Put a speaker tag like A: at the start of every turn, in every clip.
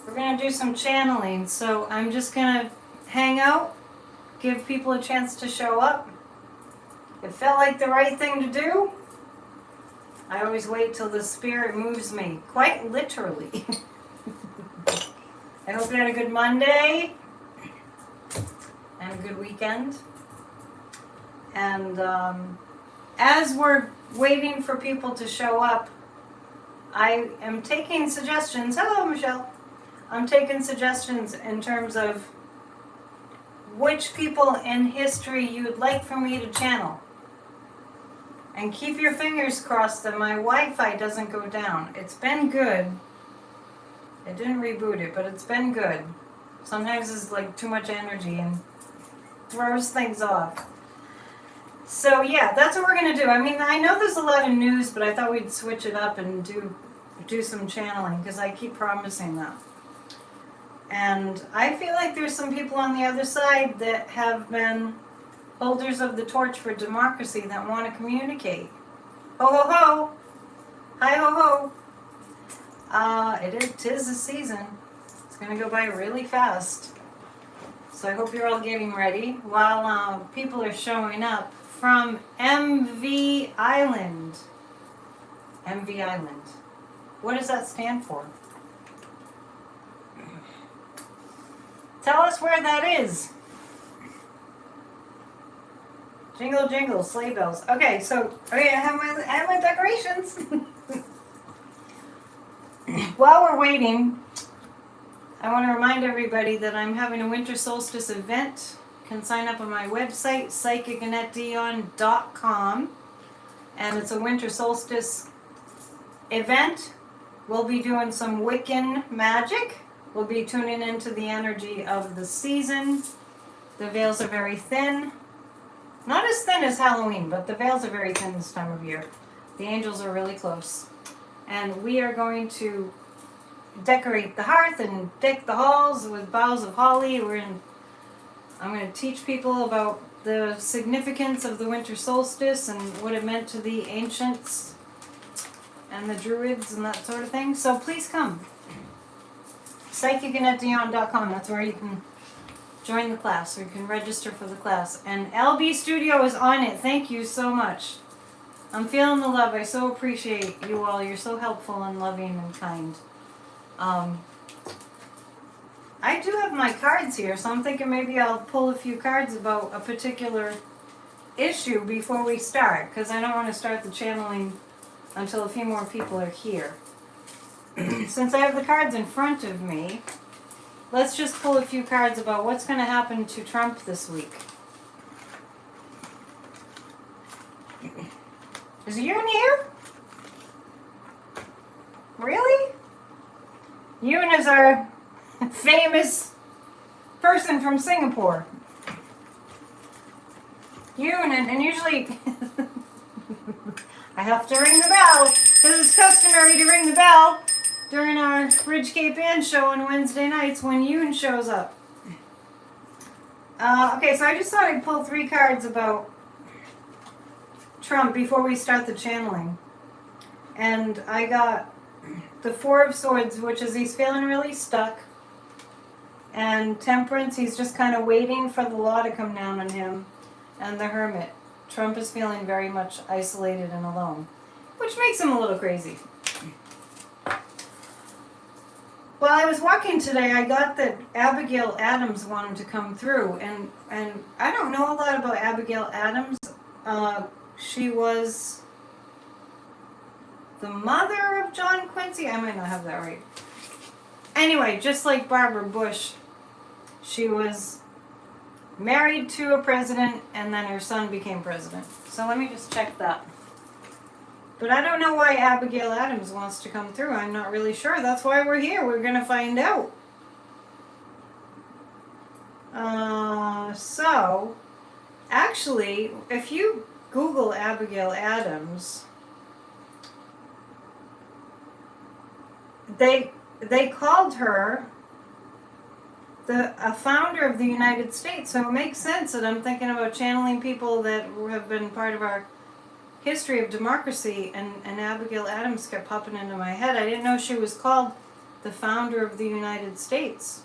A: We're going to do some channeling, so I'm just going to hang out, give people a chance to show up. It felt like the right thing to do. I always wait till the spirit moves me, quite literally. I hope you had a good Monday and a good weekend. And as we're waiting for people to show up, I am taking suggestions. Hello, Michelle. I'm taking suggestions in terms of which people in history you would like for me to channel. And keep your fingers crossed that my Wi-Fi doesn't go down. It's been good. I didn't reboot it, but it's been good. Sometimes it's like too much energy and throws things off. So yeah, that's what we're going to do. I mean, I know there's a lot of news, but I thought we'd switch it up and do some channeling because I keep promising that. And I feel like there's some people on the other side that have been holders of the torch for democracy that want to communicate. Ho ho ho! Hi ho ho! It is a season. It's going to go by really fast. So I hope you're all getting ready while people are showing up from MV Island. MV Island. What does that stand for? Tell us where that is. Jingle, jingle, sleigh bells. Okay, so I have my decorations. While we're waiting, I want to remind everybody that I'm having a winter solstice event. You can sign up on my website, psychicannetdion.com, and it's a winter solstice event. We'll be doing some Wiccan magic. We'll be tuning into the energy of the season. The veils are very thin. Not as thin as Halloween, but the veils are very thin this time of year. The angels are really close. And we are going to decorate the hearth and deck the halls with boughs of holly. I'm going to teach people about the significance of the winter solstice and what it meant to the ancients and the druids and that sort of thing. So please come. PsychicAnnetteDion.com. That's where you can join the class, or you can register for the class. And LB Studio is on it. Thank you so much. I'm feeling the love. I so appreciate you all. You're so helpful and loving and kind. I do have my cards here, so I'm thinking maybe I'll pull a few cards about a particular issue before we start, because I don't want to start the channeling until a few more people are here. Since I have the cards in front of me, let's just pull a few cards about what's going to happen to Trump this week. Is Yoon here? Really? Yoon is our famous person from Singapore. Yoon, and usually I have to ring the bell, because it's customary to ring the bell during our Ridge Cape Band show on Wednesday nights when Yoon shows up. Okay, so I just thought I'd pull 3 cards about Trump before we start the channeling. And I got the 4 of Swords, which is he's feeling really stuck. And Temperance, he's just kind of waiting for the law to come down on him. And the Hermit, Trump is feeling very much isolated and alone, which makes him a little crazy. While I was walking today, I got that Abigail Adams wanted to come through, and I don't know a lot about Abigail Adams. She was the mother of John Quincy. I might not have that right. Anyway, just like Barbara Bush, she was married to a president, and then her son became president. So let me just check that. But I don't know why Abigail Adams wants to come through. I'm not really sure. That's why we're here. We're going to find out. So, actually, if you Google Abigail Adams, they called her a founder of the United States. So it makes sense that I'm thinking about channeling people that have been part of our history of democracy, and Abigail Adams kept popping into my head. I didn't know she was called the founder of the United States.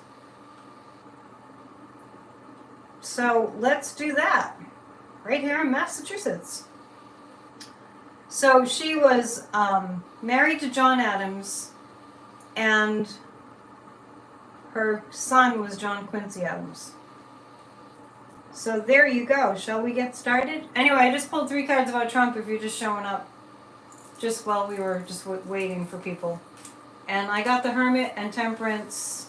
A: So let's do that right here in Massachusetts. So she was married to John Adams, and her son was John Quincy Adams. So there you go. Shall we get started? Anyway, I just pulled 3 cards about Trump if you're just showing up just while we were just waiting for people. And I got the Hermit and Temperance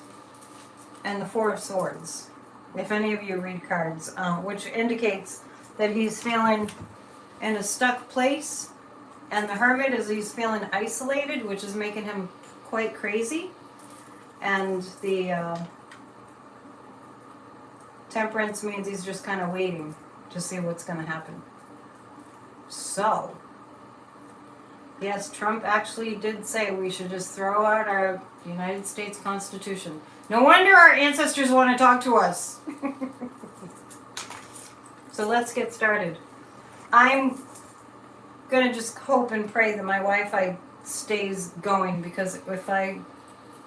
A: and the Four of Swords, if any of you read cards, which indicates that he's feeling in a stuck place. And the Hermit is he's feeling isolated, which is making him quite crazy. And the Temperance means he's just kind of waiting to see what's going to happen. So, yes, Trump actually did say we should just throw out our United States Constitution. No wonder our ancestors want to talk to us. So let's get started. I'm going to just hope and pray that my Wi-Fi stays going, because if I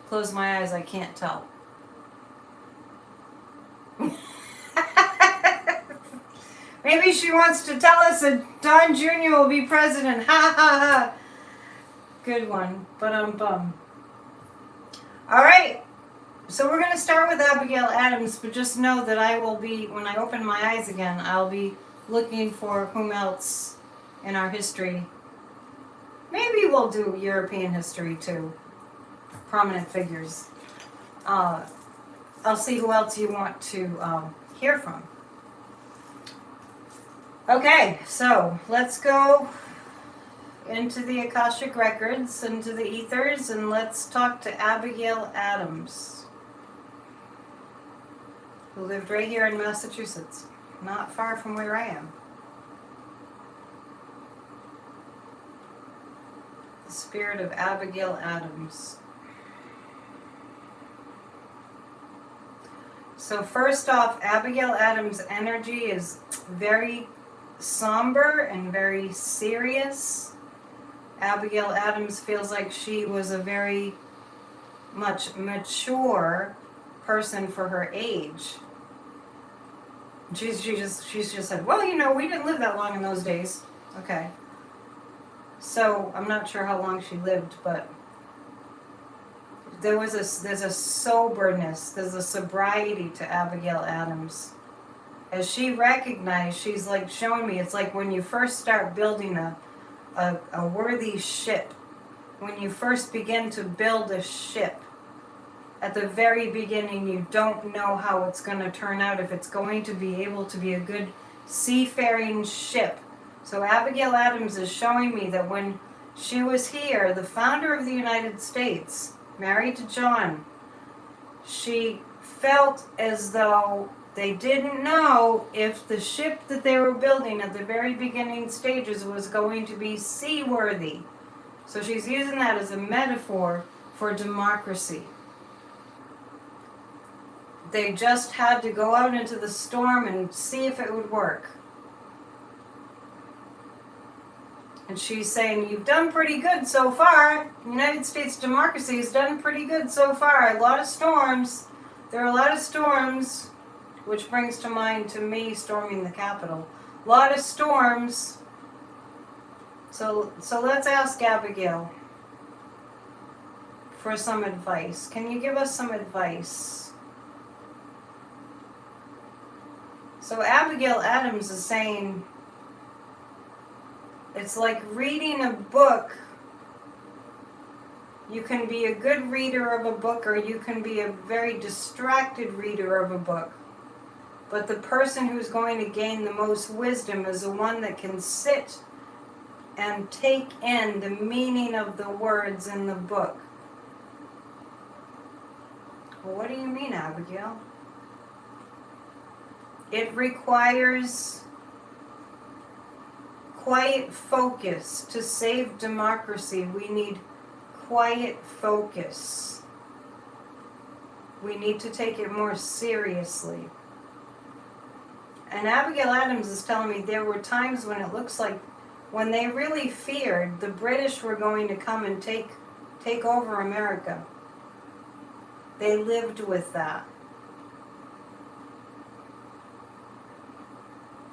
A: close my eyes, I can't tell. Maybe she wants to tell us that Don Jr. will be president. Ha ha ha. Good one. But bum. All right. So we're going to start with Abigail Adams, but just know that I will be, when I open my eyes again, I'll be looking for whom else in our history. Maybe we'll do European history too. Prominent figures. I'll see who else you want to hear from. Okay, so let's go into the Akashic Records, into the ethers, and let's talk to Abigail Adams, who lived right here in Massachusetts, not far from where I am. The spirit of Abigail Adams. So first off, Abigail Adams' energy is very somber and very serious. Abigail Adams feels like she was a very much mature person for her age. She's just said, well, you know, we didn't live that long in those days. Okay. So I'm not sure how long she lived, but there's a soberness, there's a sobriety to Abigail Adams. As she recognized, she's like showing me, it's like when you first start building a worthy ship, when you first begin to build a ship, at the very beginning you don't know how it's going to turn out, if it's going to be able to be a good seafaring ship. So Abigail Adams is showing me that when she was here, the founder of the United States, married to John, she felt as though they didn't know if the ship that they were building at the very beginning stages was going to be seaworthy. So she's using that as a metaphor for democracy. They just had to go out into the storm and see if it would work. And she's saying, you've done pretty good so far. United States democracy has done pretty good so far. A lot of storms. There are a lot of storms, which brings to mind to me storming the Capitol. A lot of storms. So let's ask Abigail for some advice. Can you give us some advice? So Abigail Adams is saying, it's like reading a book. You can be a good reader of a book, or you can be a very distracted reader of a book. But the person who's going to gain the most wisdom is the one that can sit and take in the meaning of the words in the book. Well, what do you mean, Abigail? It requires quiet focus. To save democracy, we need quiet focus. We need to take it more seriously. And Abigail Adams is telling me there were times when it looks like when they really feared the British were going to come and take over America. They lived with that.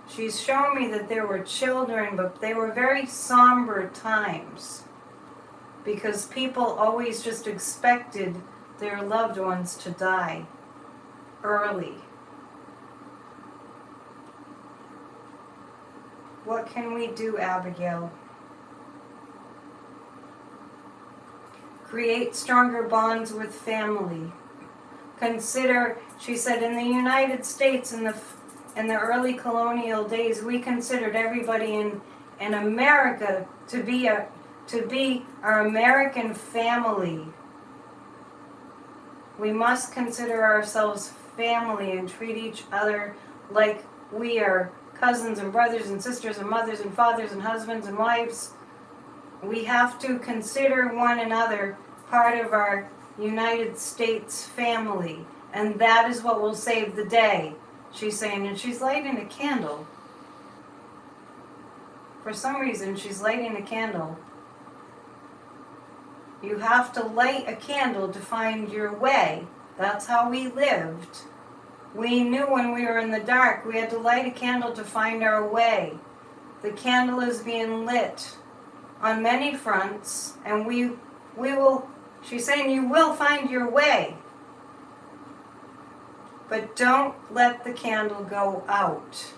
A: She's shown me that there were children, but they were very somber times because people always just expected their loved ones to die early. What can we do, Abigail? Create stronger bonds with family. Consider, she said, in the United States in the early colonial days, we considered everybody in America to be our American family. We must consider ourselves family and treat each other like we are cousins and brothers and sisters and mothers and fathers and husbands and wives. We have to consider one another part of our United States family, and that is what will save the day, she's saying. And she's lighting a candle. For some reason, she's lighting a candle. You have to light a candle to find your way. That's how we lived. We knew when we were in the dark, we had to light a candle to find our way. The candle is being lit on many fronts, and we will, she's saying, you will find your way. But don't let the candle go out,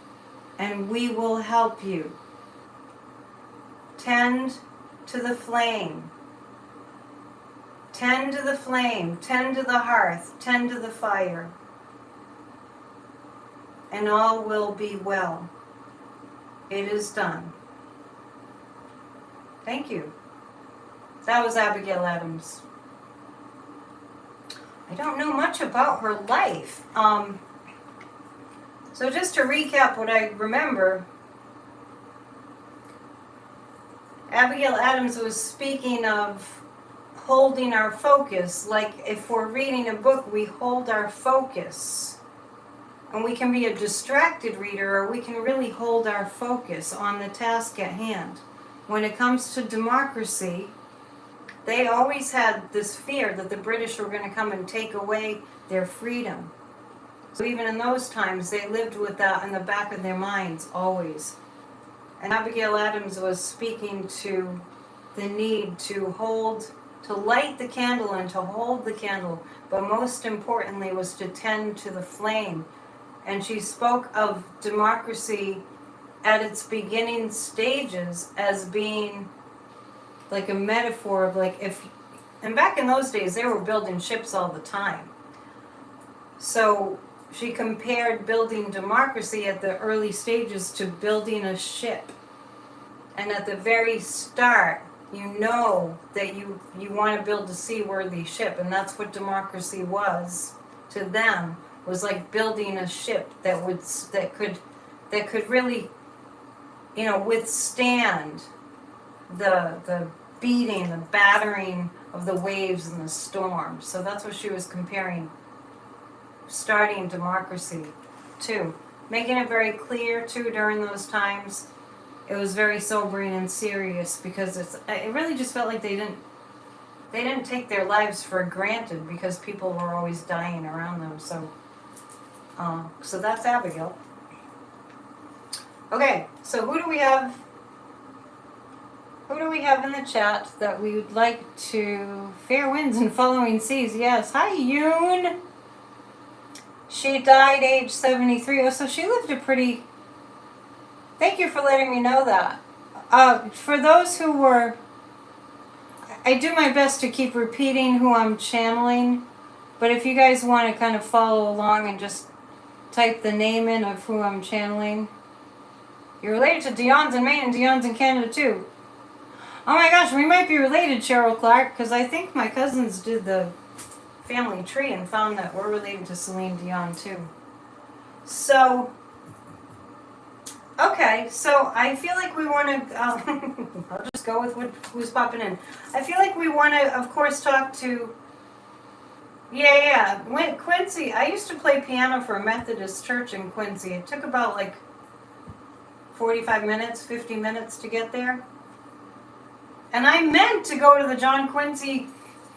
A: and we will help you. Tend to the flame. Tend to the flame, tend to the hearth, tend to the fire, and all will be well. It is done. Thank you. That was Abigail Adams. I don't know much about her life. So just to recap what I remember, Abigail Adams was speaking of holding our focus. Like if we're reading a book, we hold our focus. And we can be a distracted reader, or we can really hold our focus on the task at hand. When it comes to democracy, they always had this fear that the British were going to come and take away their freedom. So even in those times, they lived with that in the back of their minds, always. And Abigail Adams was speaking to the need to light the candle and to hold the candle, but most importantly was to tend to the flame. And she spoke of democracy at its beginning stages as being like a metaphor of and back in those days they were building ships all the time. So she compared building democracy at the early stages to building a ship. And at the very start, you know that you want to build a seaworthy ship, and that's what democracy was to them, was like building a ship that could really, withstand the beating, the battering of the waves and the storm. So that's what she was comparing starting democracy to, making it very clear too during those times. It was very sobering and serious because it really just felt like they didn't take their lives for granted because people were always dying around them. So that's Abigail. Okay, so who do we have in the chat that we would like to fair winds and following seas? Yes. Hi, Yoon. She died age 73. Oh, so she lived a pretty... Thank you for letting me know that. For those who were... I do my best to keep repeating who I'm channeling, but if you guys want to kind of follow along and just type the name in of who I'm channeling. You're related to Dion's in Maine and Dion's in Canada too. Oh my gosh, we might be related, Cheryl Clark, because I think my cousins did the family tree and found that we're related to Celine Dion too. So, okay, so I feel like we want to, I'll just go with who's popping in. I feel like we want to, of course, talk to, Quincy. I used to play piano for a Methodist church in Quincy. It took about 45 minutes, 50 minutes to get there. And I meant to go to the John Quincy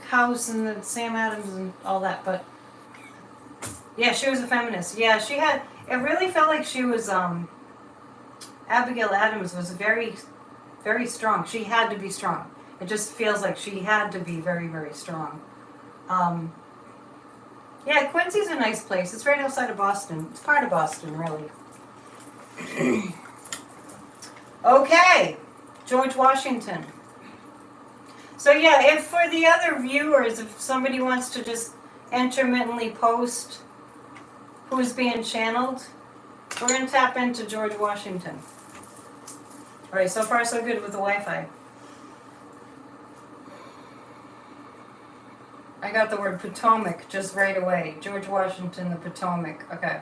A: house and the Sam Adams and all that, but yeah, she was a feminist. Yeah, she had, it really felt like she was, Abigail Adams was very, very strong. She had to be strong. It just feels like she had to be very, very strong. Yeah, Quincy's a nice place. It's right outside of Boston. It's part of Boston, really. Okay, George Washington. So yeah, if for the other viewers, if somebody wants to just intermittently post who's being channeled, we're going to tap into George Washington. All right, so far so good with the Wi-Fi. I got the word Potomac just right away. George Washington, the Potomac. Okay.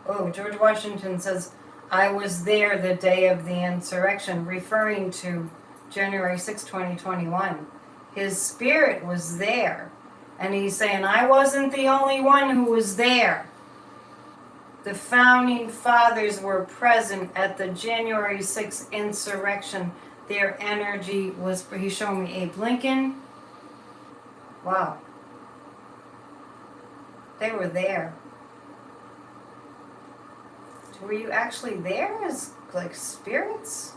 A: Oh, George Washington says, I was there the day of the insurrection, referring to January 6, 2021. His spirit was there. And he's saying, I wasn't the only one who was there. The founding fathers were present at the January 6th insurrection. Their energy was, he's showing me Abe Lincoln. Wow. They were there. Were you actually there as, like, spirits?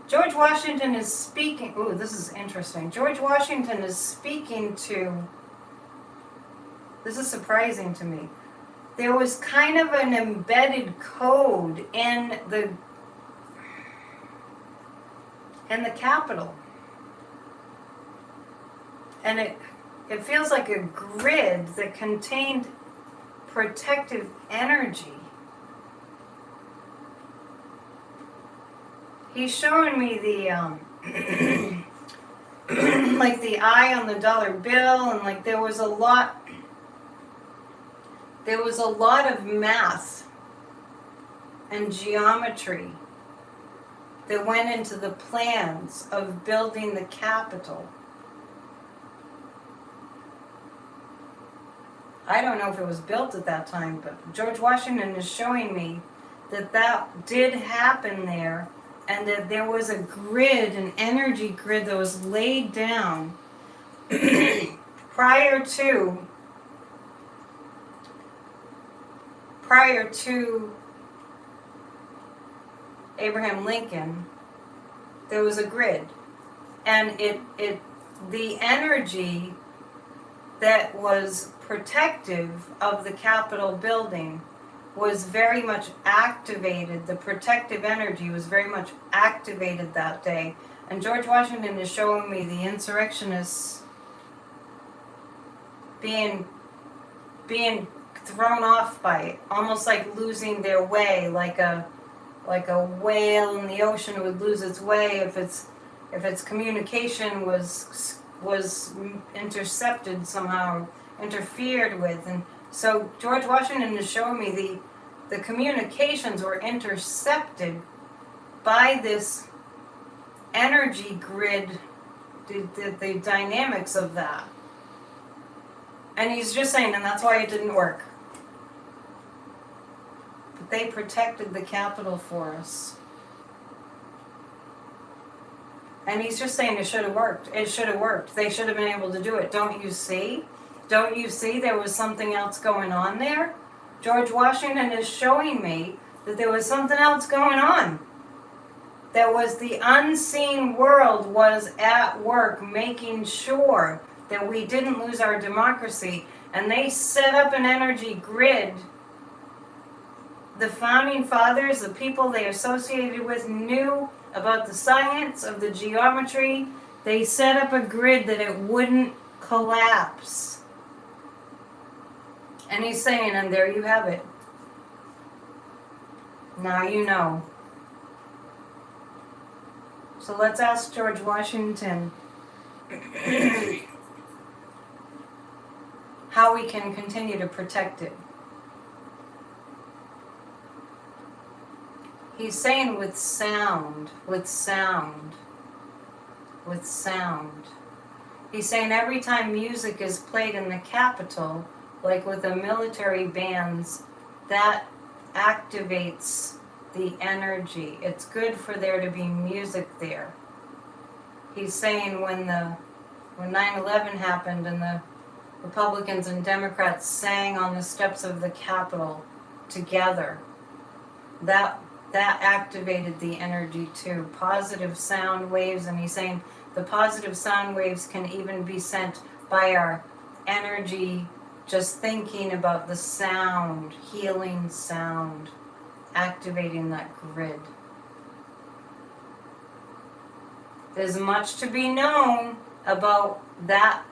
A: George Washington is speaking, ooh, this is interesting. George Washington is speaking to, this is surprising to me. There was kind of an embedded code in the Capitol. And it feels like a grid that contained protective energy. He's showing me the like the eye on the dollar bill, and like there was a lot of math and geometry that went into the plans of building the Capitol. I don't know if it was built at that time, but George Washington is showing me that that did happen there, and that there was a grid, an energy grid that was laid down prior to Abraham Lincoln. There was a grid, and the energy that was protective of the Capitol building was very much activated. The protective energy was very much activated that day. And George Washington is showing me the insurrectionists being thrown off by it, almost like losing their way, like a whale in the ocean would lose its way if its communication was intercepted somehow, interfered with. And so George Washington is showing me the communications were intercepted by this energy grid, the dynamics of that. And he's just saying, and that's why it didn't work. But they protected the Capitol for us. And he's just saying it should have worked. It should have worked. They should have been able to do it. Don't you see? Don't you see there was something else going on there? George Washington is showing me that there was something else going on. That was the unseen world was at work making sure that we didn't lose our democracy. And they set up an energy grid. The founding fathers, the people they associated with, knew about the science of the geometry. They set up a grid that it wouldn't collapse. And he's saying, and there you have it. Now you know. So let's ask George Washington how we can continue to protect it. He's saying with sound. He's saying every time music is played in the Capitol, like with the military bands, that activates the energy. It's good for there to be music there. he's saying when 9/11 happened and the Republicans and Democrats sang on the steps of the Capitol together, that activated the energy too. Positive sound waves, and he's saying the positive sound waves can even be sent by our energy, just thinking about the sound, healing sound, activating that grid. There's much to be known about that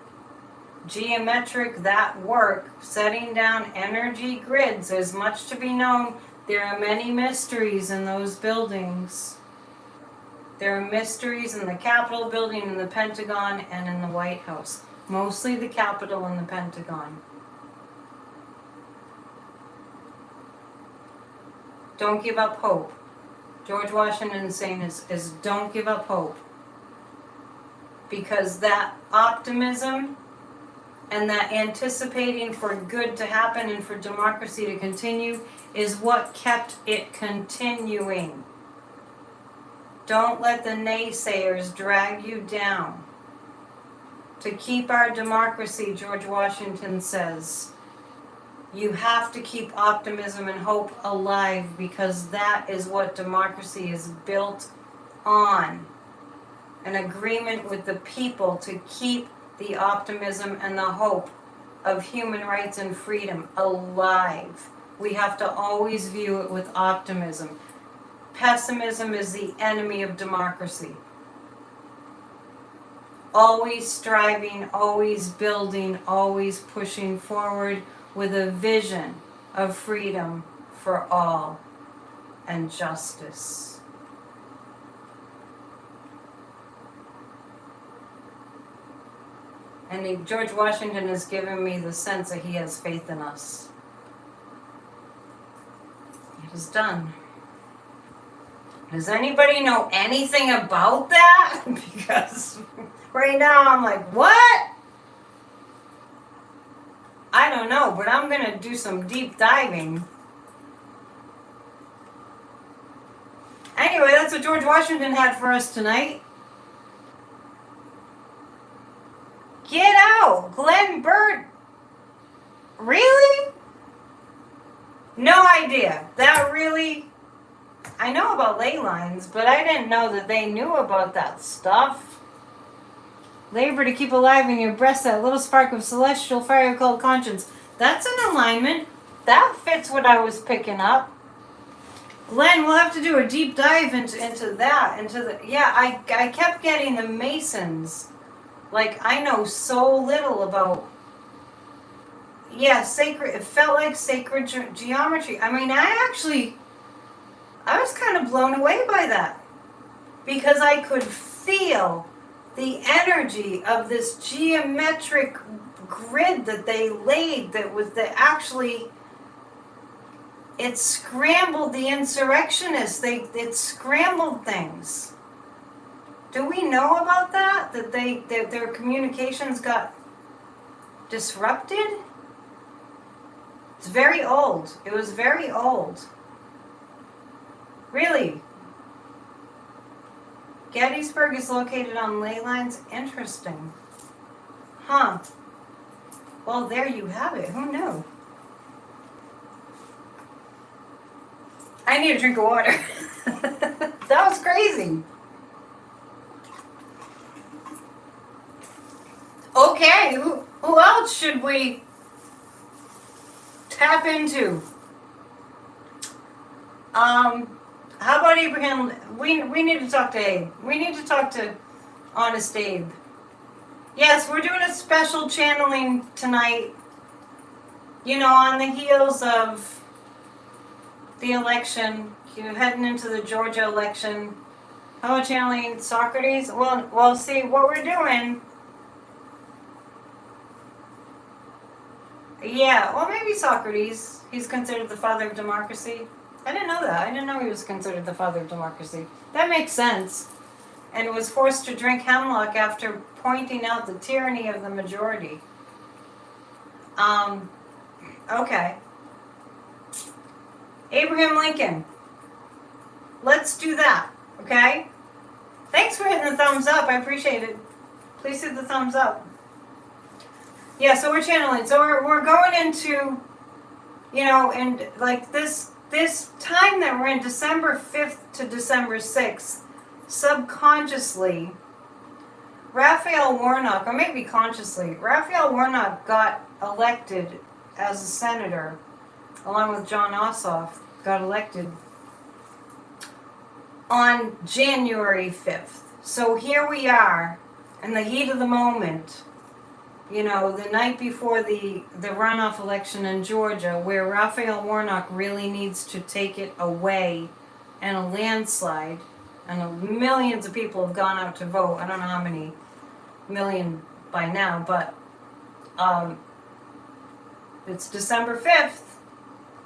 A: geometric, that work, setting down energy grids. There's much to be known. There are many mysteries in those buildings. There are mysteries in the Capitol building, in the Pentagon, and in the White House. Mostly the Capitol and the Pentagon. Don't give up hope. George Washington is saying is don't give up hope. Because that optimism and that anticipating for good to happen and for democracy to continue is what kept it continuing. Don't let the naysayers drag you down. To keep our democracy, George Washington says, you have to keep optimism and hope alive, because that is what democracy is built on. An agreement with the people to keep the optimism and the hope of human rights and freedom alive. We have to always view it with optimism. Pessimism is the enemy of democracy. Always striving, always building, always pushing forward with a vision of freedom for all and justice. And George Washington has given me the sense that he has faith in us. It is done. Does anybody know anything about that? Because right now I'm like, what? I don't know, but I'm going to do some deep diving. Anyway, that's what George Washington had for us tonight. Get out! Glenn Bird! Really? No idea. That really... I know about ley lines, but I didn't know that they knew about that stuff. Labor to keep alive in your breast that little spark of celestial fire called conscience. That's an alignment. That fits what I was picking up. Glenn, we'll have to do a deep dive into that. Yeah, I kept getting the Masons. Like, I know so little about... Yeah, sacred... It felt like sacred geometry. I mean, I was kind of blown away by that. Because I could feel the energy of this geometric grid that they laid actually... It scrambled the insurrectionists. It scrambled things. Do we know about that? That their communications got disrupted? It's very old. It was very old. Really? Gettysburg is located on ley lines? Interesting. Huh. Well, there you have it. Who knew? I need a drink of water. That was crazy. Okay, who else should we tap into? How about Abraham? We need to talk to Abe. We need to talk to Honest Abe. Yes, we're doing a special channeling tonight. You know, on the heels of the election, you're heading into the Georgia election. How about channeling Socrates? Well, see, what we're doing... Yeah, well, maybe Socrates. He's considered the father of democracy. I didn't know that. I didn't know he was considered the father of democracy. That makes sense. And was forced to drink hemlock after pointing out the tyranny of the majority. Okay. Abraham Lincoln. Let's do that, okay? Thanks for hitting the thumbs up. I appreciate it. Please hit the thumbs up. Yeah, so we're channeling. So we're going into, you know, and like this time that we're in, December 5th to December 6th, subconsciously, Raphael Warnock, or maybe consciously, Raphael Warnock got elected as a senator, along with John Ossoff, got elected on January 5th. So here we are, in the heat of the moment, you know, the night before the runoff election in Georgia, where Raphael Warnock really needs to take it away in a landslide, and millions of people have gone out to vote. I don't know how many million by now, but it's December 5th,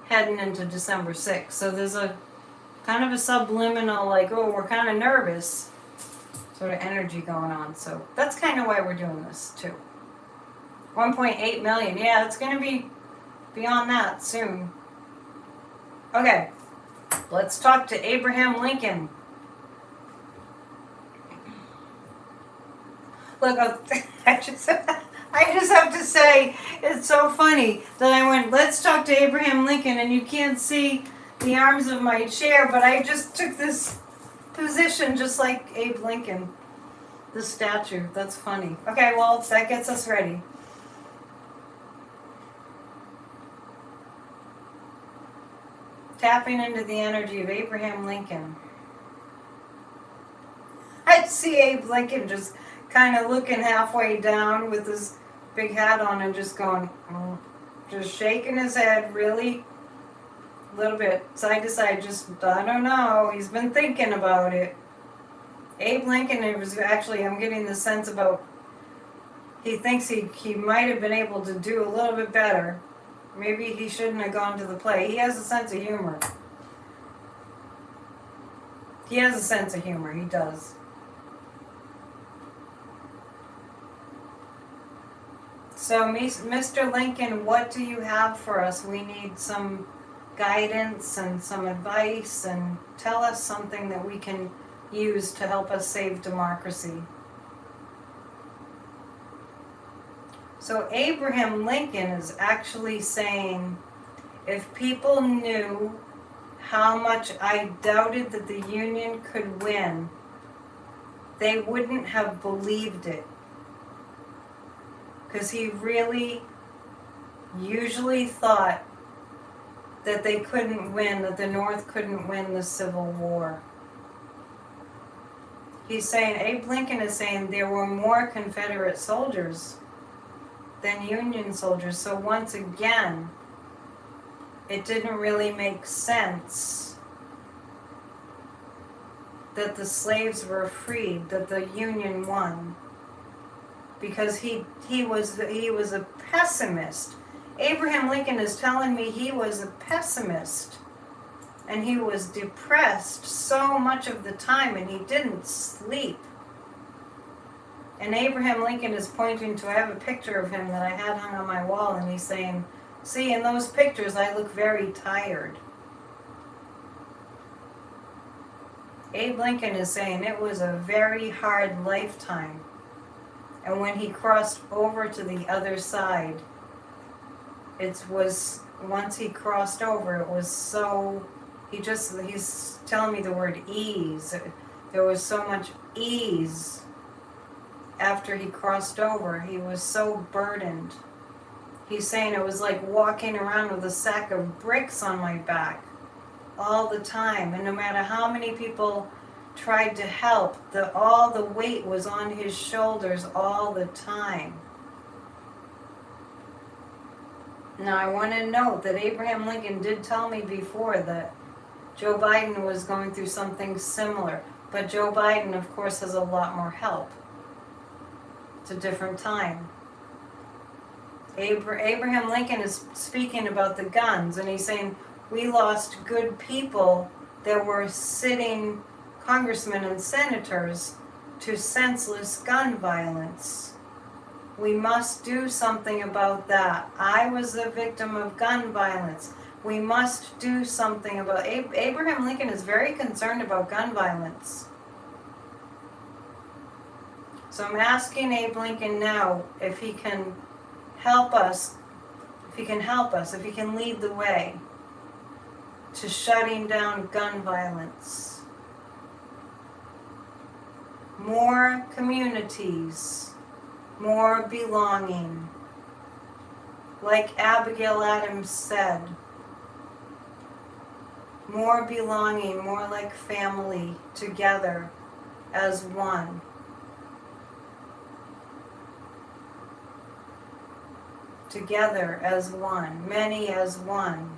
A: heading into December 6th. So there's a kind of a subliminal, like, oh, we're kind of nervous sort of energy going on. So that's kind of why we're doing this, too. 1.8 million. Yeah, it's going to be beyond that soon. Okay, let's talk to Abraham Lincoln. Look, I just have to say, it's so funny that I went, let's talk to Abraham Lincoln, and you can't see the arms of my chair, but I just took this position just like Abe Lincoln, the statue. That's funny. Okay, well, that gets us ready. Tapping into the energy of Abraham Lincoln. I see Abe Lincoln just kind of looking halfway down with his big hat on and just going, just shaking his head really a little bit side to side, just, I don't know, he's been thinking about it. Abe Lincoln, it was actually, I'm getting the sense about, he thinks he might have been able to do a little bit better. Maybe he shouldn't have gone to the play. He has a sense of humor. He has a sense of humor, he does. So, Mr. Lincoln, what do you have for us? We need some guidance and some advice, and tell us something that we can use to help us save democracy. So Abraham Lincoln is actually saying, if people knew how much I doubted that the Union could win, they wouldn't have believed it. Because he really usually thought that they couldn't win, that the North couldn't win the Civil War. He's saying, Abe Lincoln is saying there were more Confederate soldiers than Union soldiers. So once again, it didn't really make sense that the slaves were freed, that the Union won. Because he was a pessimist. Abraham Lincoln is telling me he was a pessimist, and he was depressed so much of the time, and he didn't sleep. And Abraham Lincoln is pointing to, I have a picture of him that I had hung on my wall, and he's saying, see, in those pictures I look very tired. Abe Lincoln is saying it was a very hard lifetime. And when he crossed over to the other side, once he crossed over, it was so, he's telling me the word ease. There was so much ease after he crossed over. He was so burdened. He's saying it was like walking around with a sack of bricks on my back all the time. And no matter how many people tried to help, all the weight was on his shoulders all the time. Now I want to note that Abraham Lincoln did tell me before that Joe Biden was going through something similar, but Joe Biden, of course, has a lot more help. It's a different time. Abraham Lincoln is speaking about the guns, and he's saying we lost good people that were sitting congressmen and senators to senseless gun violence. We must do something about that. I was a victim of gun violence. We must do something about Abraham Lincoln is very concerned about gun violence. So I'm asking Abe Lincoln now if he can help us, if he can lead the way to shutting down gun violence. More communities, more belonging. Like Abigail Adams said, more belonging, more like family, together as one. Together as one, many as one.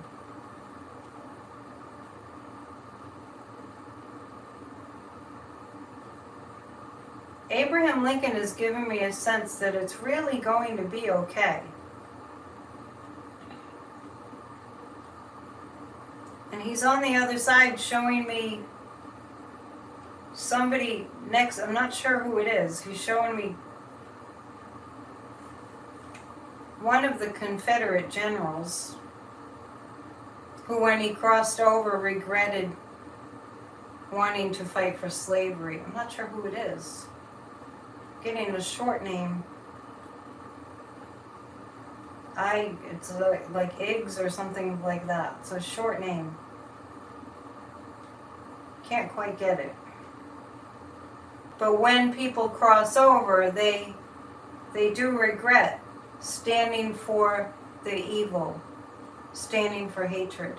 A: Abraham Lincoln has given me a sense that it's really going to be okay. And he's on the other side showing me somebody next, I'm not sure who it is, he's showing me one of the Confederate generals who, when he crossed over, regretted wanting to fight for slavery. I'm not sure who it is. Getting a short name. It's like Iggs or something like that. It's a short name. Can't quite get it. But when people cross over, they do regret standing for the evil, standing for hatred.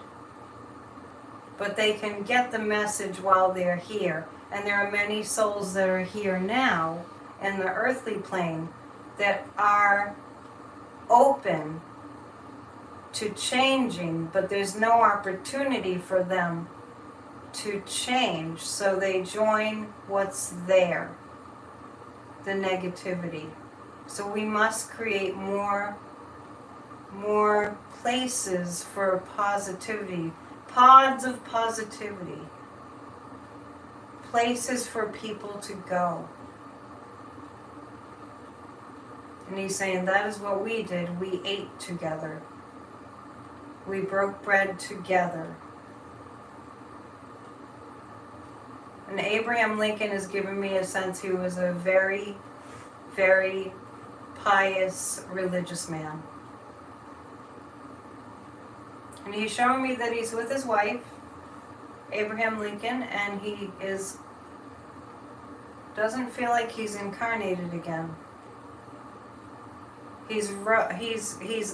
A: But they can get the message while they're here. And there are many souls that are here now in the earthly plane that are open to changing, but there's no opportunity for them to change, so they join what's there, the negativity. So we must create more places for positivity, pods of positivity, places for people to go. And he's saying that is what we did. We ate together. We broke bread together. And Abraham Lincoln has given me a sense he was a very, very pious religious man. And he's showing me that he's with his wife, Abraham Lincoln, and he doesn't feel like he's incarnated again. He's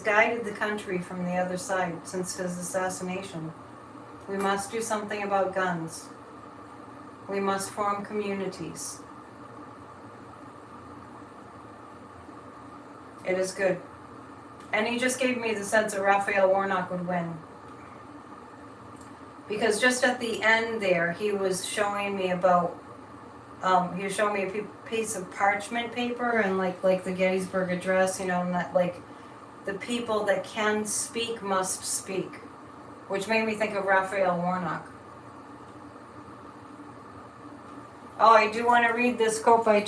A: guided the country from the other side since his assassination. We must do something about guns. We must form communities. It is good. And he just gave me the sense that Raphael Warnock would win. Because just at the end there, he was showing me about, he was showing me a piece of parchment paper and like the Gettysburg Address, and that like the people that can speak must speak, which made me think of Raphael Warnock. Oh, I do want to read this quote by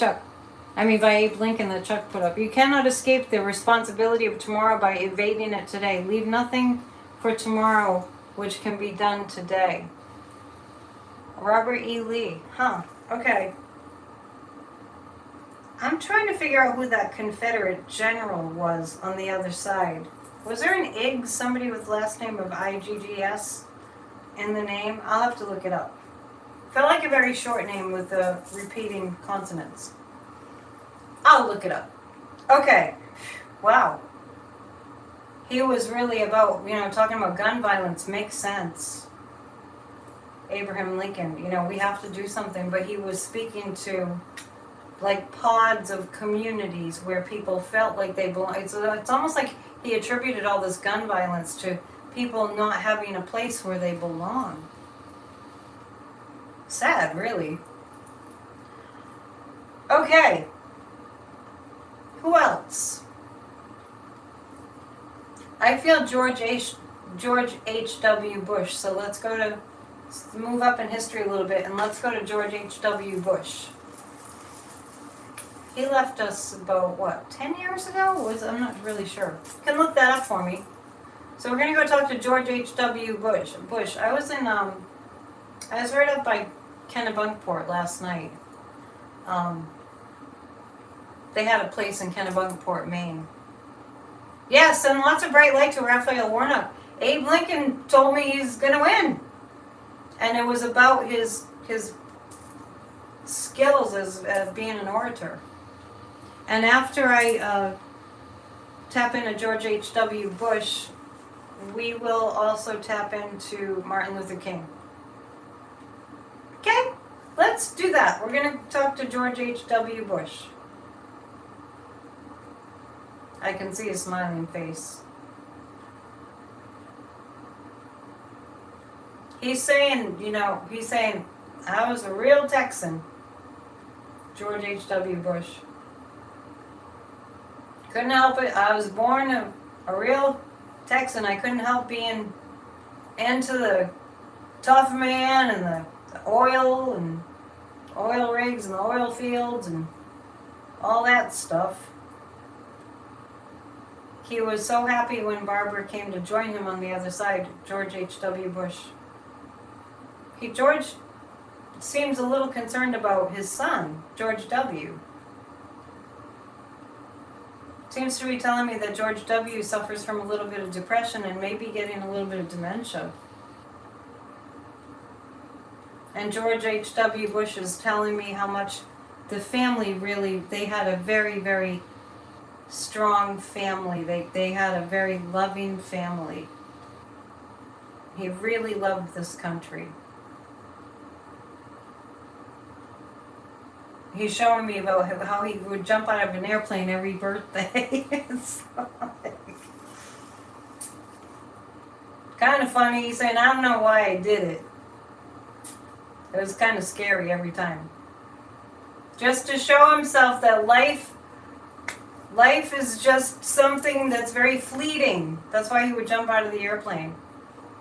A: Abe Lincoln that Chuck put up. You cannot escape the responsibility of tomorrow by evading it today. Leave nothing for tomorrow which can be done today. Robert E. Lee. Okay. I'm trying to figure out who that Confederate general was on the other side. Was there an Iggs, somebody with last name of Iggs in the name? I'll have to look it up. Felt like a very short name with the repeating consonants. I'll look it up. Okay. Wow. He was really about, talking about gun violence makes sense. Abraham Lincoln, we have to do something, but he was speaking to like pods of communities where people felt like they belong. It's almost like he attributed all this gun violence to people not having a place where they belong. Sad, really. Okay. Who else? I feel George H.W. Bush, so let's move up in history a little bit, and let's go to George H.W. Bush. He left us about, 10 years ago? I'm not really sure. You can look that up for me. So we're going to go talk to George H.W. Bush. I was right up by Kennebunkport last night. They had a place in Kennebunkport, Maine. Yes, and lots of bright light to Raphael Warnock. Abe Lincoln told me he's going to win. And it was about his skills as being an orator. And after I tap into George H.W. Bush, we will also tap into Martin Luther King. Okay, let's do that. We're going to talk to George H.W. Bush. I can see his smiling face. He's saying, I was a real Texan. George H.W. Bush. Couldn't help it. I was born a real Texan. I couldn't help being into the tough man and the oil and oil rigs and the oil fields and all that stuff. He was so happy when Barbara came to join him on the other side, George H.W. Bush. George seems a little concerned about his son, George W. Seems to be telling me that George W. suffers from a little bit of depression and maybe getting a little bit of dementia. And George H.W. Bush is telling me how much the family really, they had a very, very strong family. They had a very loving family. He really loved this country. He's showing me about how he would jump out of an airplane every birthday. It's kind of funny. He's saying, I don't know why I did it. It was kind of scary every time. Just to show himself that life is just something that's very fleeting. That's why he would jump out of the airplane.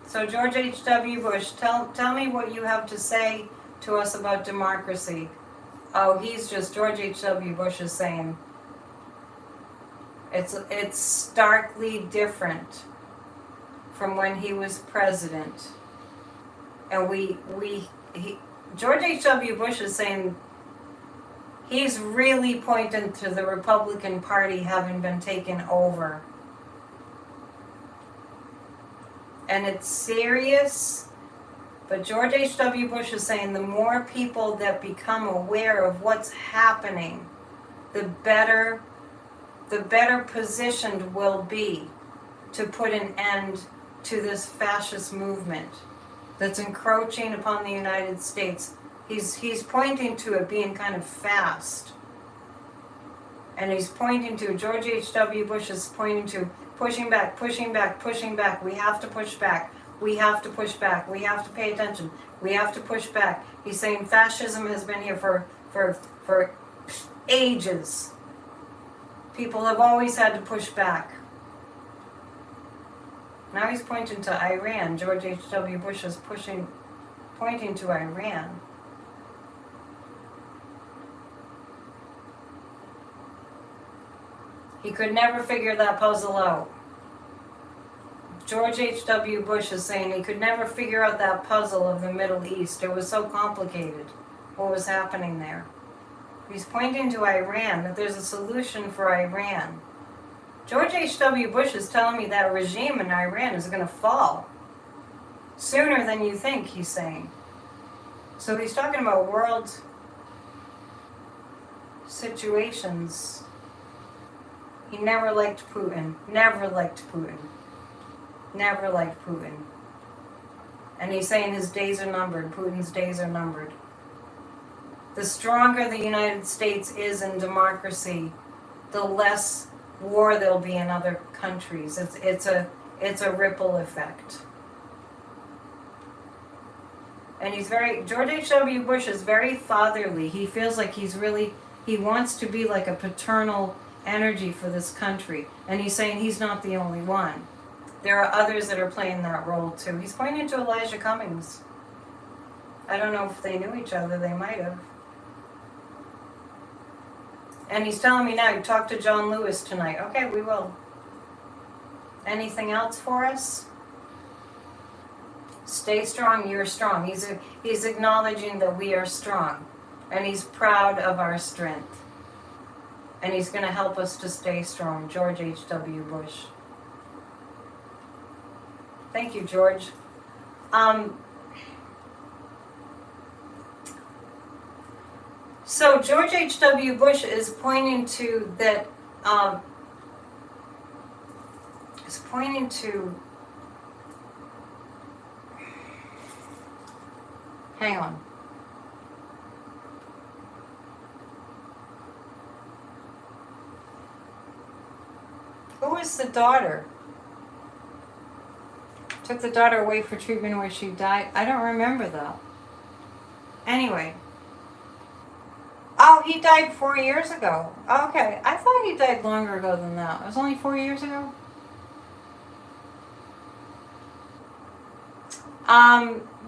A: So George H.W. Bush, tell me what you have to say to us about democracy. Oh, George H.W. Bush is saying it's starkly different from when he was president. And George H.W. Bush is saying he's really pointing to the Republican Party having been taken over. And it's serious. But George H.W. Bush is saying the more people that become aware of what's happening, the better positioned we'll be to put an end to this fascist movement that's encroaching upon the United States. He's pointing to it being kind of fast. And he's pointing to, George H.W. Bush is pointing to pushing back, pushing back, pushing back. We have to push back. We have to push back. We have to pay attention. We have to push back. He's saying fascism has been here for ages. People have always had to push back. Now he's pointing to Iran. George H.W. Bush is pointing to Iran. He could never figure that puzzle out. George H.W. Bush is saying he could never figure out that puzzle of the Middle East. It was so complicated, what was happening there. He's pointing to Iran, that there's a solution for Iran. George H.W. Bush is telling me that regime in Iran is going to fall sooner than you think, he's saying. So he's talking about world situations. He never liked Putin. Never liked Putin. Never liked Putin. And he's saying his days are numbered. Putin's days are numbered. The stronger the United States is in democracy, the less war there'll be in other countries. It's a ripple effect. And George H.W. Bush is very fatherly. He feels like he wants to be like a paternal energy for this country. And he's saying he's not the only one. There are others that are playing that role too. He's pointing to Elijah Cummings. I don't know if they knew each other. They might have. And he's telling me now, talk to John Lewis tonight. Okay, we will. Anything else for us? Stay strong, you're strong. He's acknowledging that we are strong. And he's proud of our strength. And he's going to help us to stay strong. George H.W. Bush. Thank you, George. So George H.W. Bush is pointing to that, hang on. Who was the daughter? Took the daughter away for treatment where she died. I don't remember that. Anyway. Oh, he died 4 years ago. Okay. I thought he died longer ago than that. It was only 4 years ago?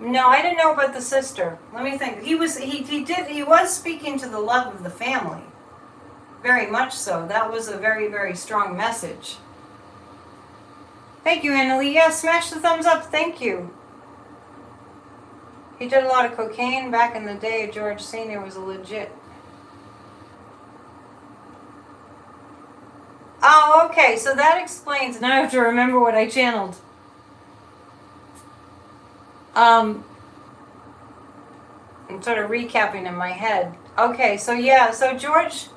A: No, I didn't know about the sister. Let me think. He was speaking to the love of the family. Very much so. That was a very, very strong message. Thank you, Annalie. Yeah, smash the thumbs up. Thank you. He did a lot of cocaine back in the day. George Sr. was a legit. Oh, okay. So that explains. Now I have to remember what I channeled. I'm sort of recapping in my head. Okay, so yeah, so George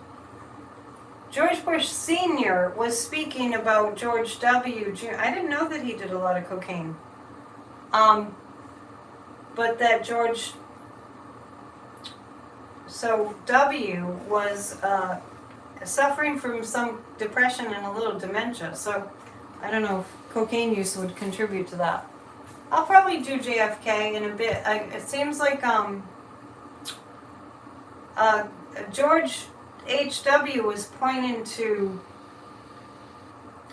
A: Bush Sr. was speaking about George W. Jr. I didn't know that he did a lot of cocaine. But that so W was suffering from some depression and a little dementia. So I don't know if cocaine use would contribute to that. I'll probably do JFK in a bit. It seems like George H.W. was pointing to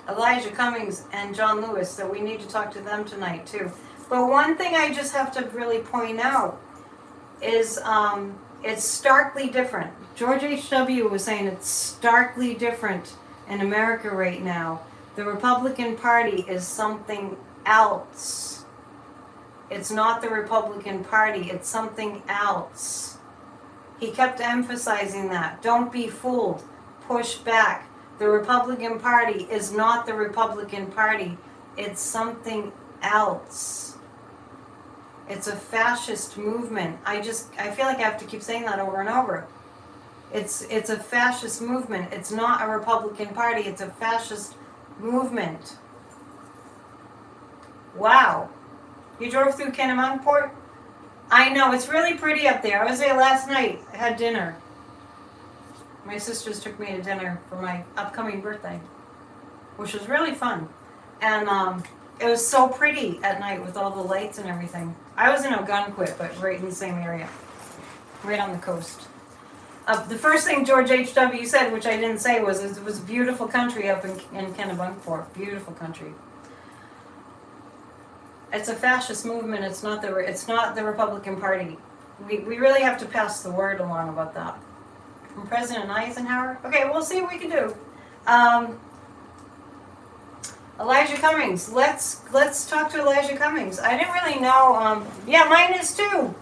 A: Elijah Cummings and John Lewis, that we need to talk to them tonight too. But one thing I just have to really point out is it's starkly different. George H.W. was saying it's starkly different in America right now. The Republican Party is something else. It's not the Republican Party, it's something else. He kept emphasizing that. Don't be fooled. Push back. The Republican Party is not the Republican Party. It's something else. It's a fascist movement. I feel like I have to keep saying that over and over. It's a fascist movement. It's not a Republican Party. It's a fascist movement. Wow. You drove through Kennebunkport? I know, it's really pretty up there. I was there last night. I had dinner. My sisters took me to dinner for my upcoming birthday, which was really fun. And it was so pretty at night with all the lights and everything. I was in Ogunquit, but right in the same area. Right on the coast. The first thing George H.W. said, which I didn't say, was it was beautiful country up in Kennebunkport. Beautiful country. It's a fascist movement. It's not the Republican Party. We really have to pass the word along about that. From President Eisenhower. Okay, we'll see what we can do. Elijah Cummings. Let's talk to Elijah Cummings. I didn't really know. Yeah, mine is too.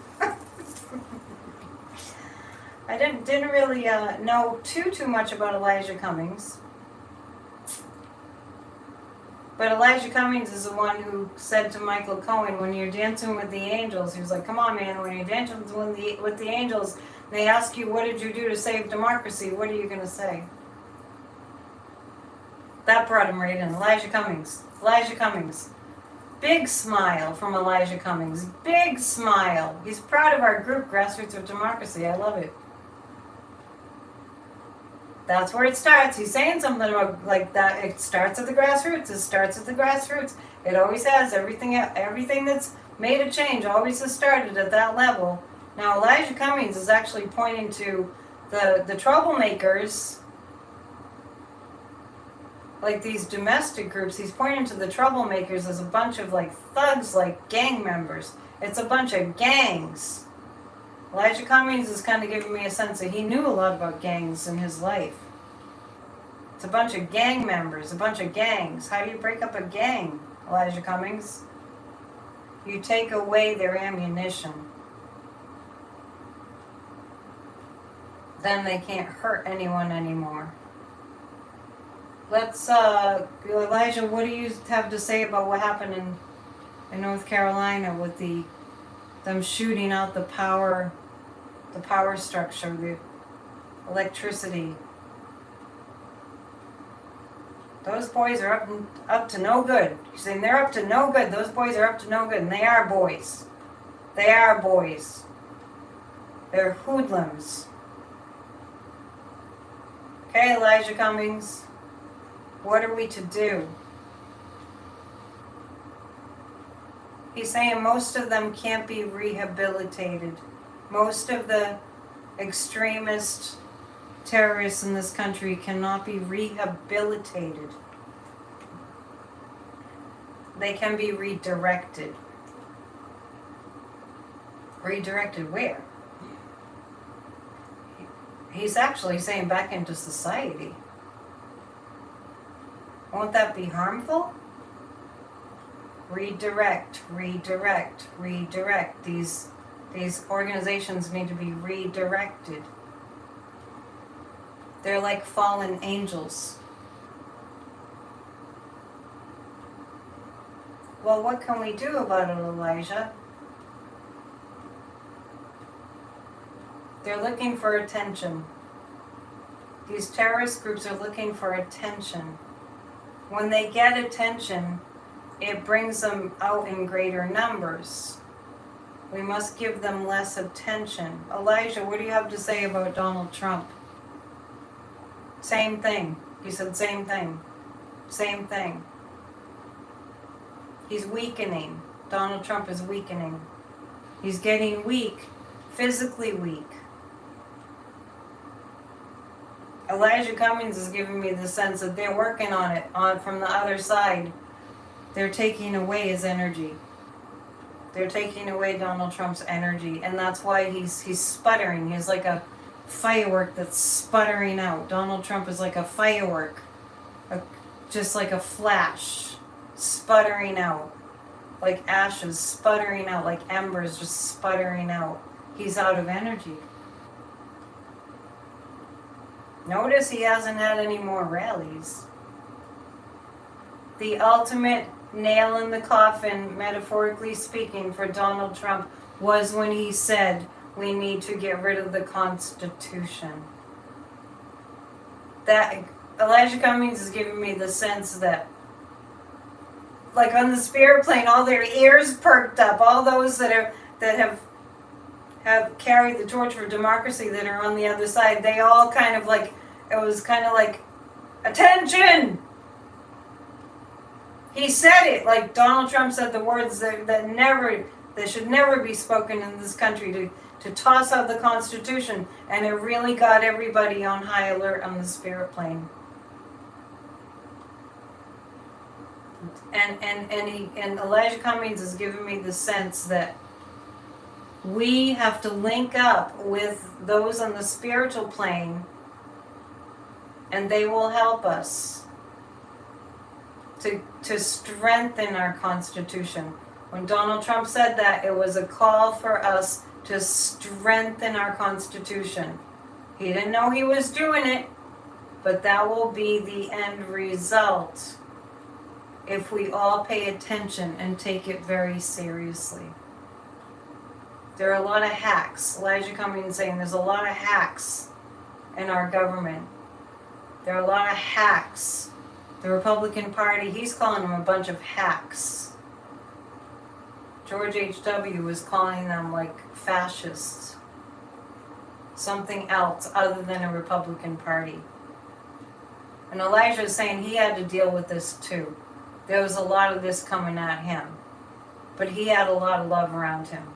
A: I didn't really know too much about Elijah Cummings. But Elijah Cummings is the one who said to Michael Cohen, when you're dancing with the angels, he was like, come on, man, when you're dancing with the angels, they ask you, what did you do to save democracy? What are you going to say? That brought him right in. Elijah Cummings. Elijah Cummings. Big smile from Elijah Cummings. Big smile. He's proud of our group, Grassroots of Democracy. I love it. That's where it starts. He's saying something about like that. It starts at the grassroots. It starts at the grassroots. It always has. Everything that's made a change always has started at that level. Now Elijah Cummings is actually pointing to the troublemakers, like these domestic groups. He's pointing to the troublemakers as a bunch of like thugs, like gang members. It's a bunch of gangs. Elijah Cummings is kind of giving me a sense that he knew a lot about gangs in his life. It's a bunch of gang members, a bunch of gangs. How do you break up a gang, Elijah Cummings? You take away their ammunition. Then they can't hurt anyone anymore. Let's, Elijah, what do you have to say about what happened in North Carolina with them shooting out the power structure, the electricity? Those boys are up to no good. You're saying they're up to no good. Those boys are up to no good, and they are boys. They are boys. They're hoodlums. Okay, Elijah Cummings, what are we to do? He's saying most of them can't be rehabilitated. Most of the extremist terrorists in this country cannot be rehabilitated. They can be redirected. Redirected where? He's actually saying back into society. Won't that be harmful? Redirect, redirect, redirect. These organizations need to be redirected. They're like fallen angels. Well, what can we do about it, Elijah? They're looking for attention. These terrorist groups are looking for attention. When they get attention, it brings them out in greater numbers. We must give them less attention. Elijah, what do you have to say about Donald Trump? Same thing. He said same thing. Same thing. He's weakening. Donald Trump is weakening. He's getting weak, physically weak. Elijah Cummings is giving me the sense that they're working on it from the other side. They're taking away his energy. They're taking away Donald Trump's energy, and that's why he's sputtering. He's like a firework that's sputtering out. Donald Trump is like a firework, just like a flash, sputtering out, like ashes sputtering out, like embers just sputtering out. He's out of energy. Notice he hasn't had any more rallies. The ultimate nail in the coffin, metaphorically speaking, for Donald Trump was when he said, we need to get rid of the Constitution. That Elijah Cummings is giving me the sense that, like on the spirit plane, all their ears perked up, all those that have carried the torch for democracy that are on the other side, they all kind of like, it was kind of like, attention! He said it, like Donald Trump said the words that should never be spoken in this country, to toss out the Constitution, and it really got everybody on high alert on the spirit plane. And Elijah Cummings is giving me the sense that we have to link up with those on the spiritual plane, and they will help us to strengthen our Constitution. When Donald Trump said that, it was a call for us to strengthen our Constitution. He didn't know he was doing it, but that will be the end result if we all pay attention and take it very seriously. There are a lot of hacks. Elijah Cummings saying there's a lot of hacks in our government. There are a lot of hacks. The Republican Party, he's calling them a bunch of hacks. George H.W. was calling them like fascists. Something else other than a Republican Party. And Elijah is saying he had to deal with this too. There was a lot of this coming at him. But he had a lot of love around him.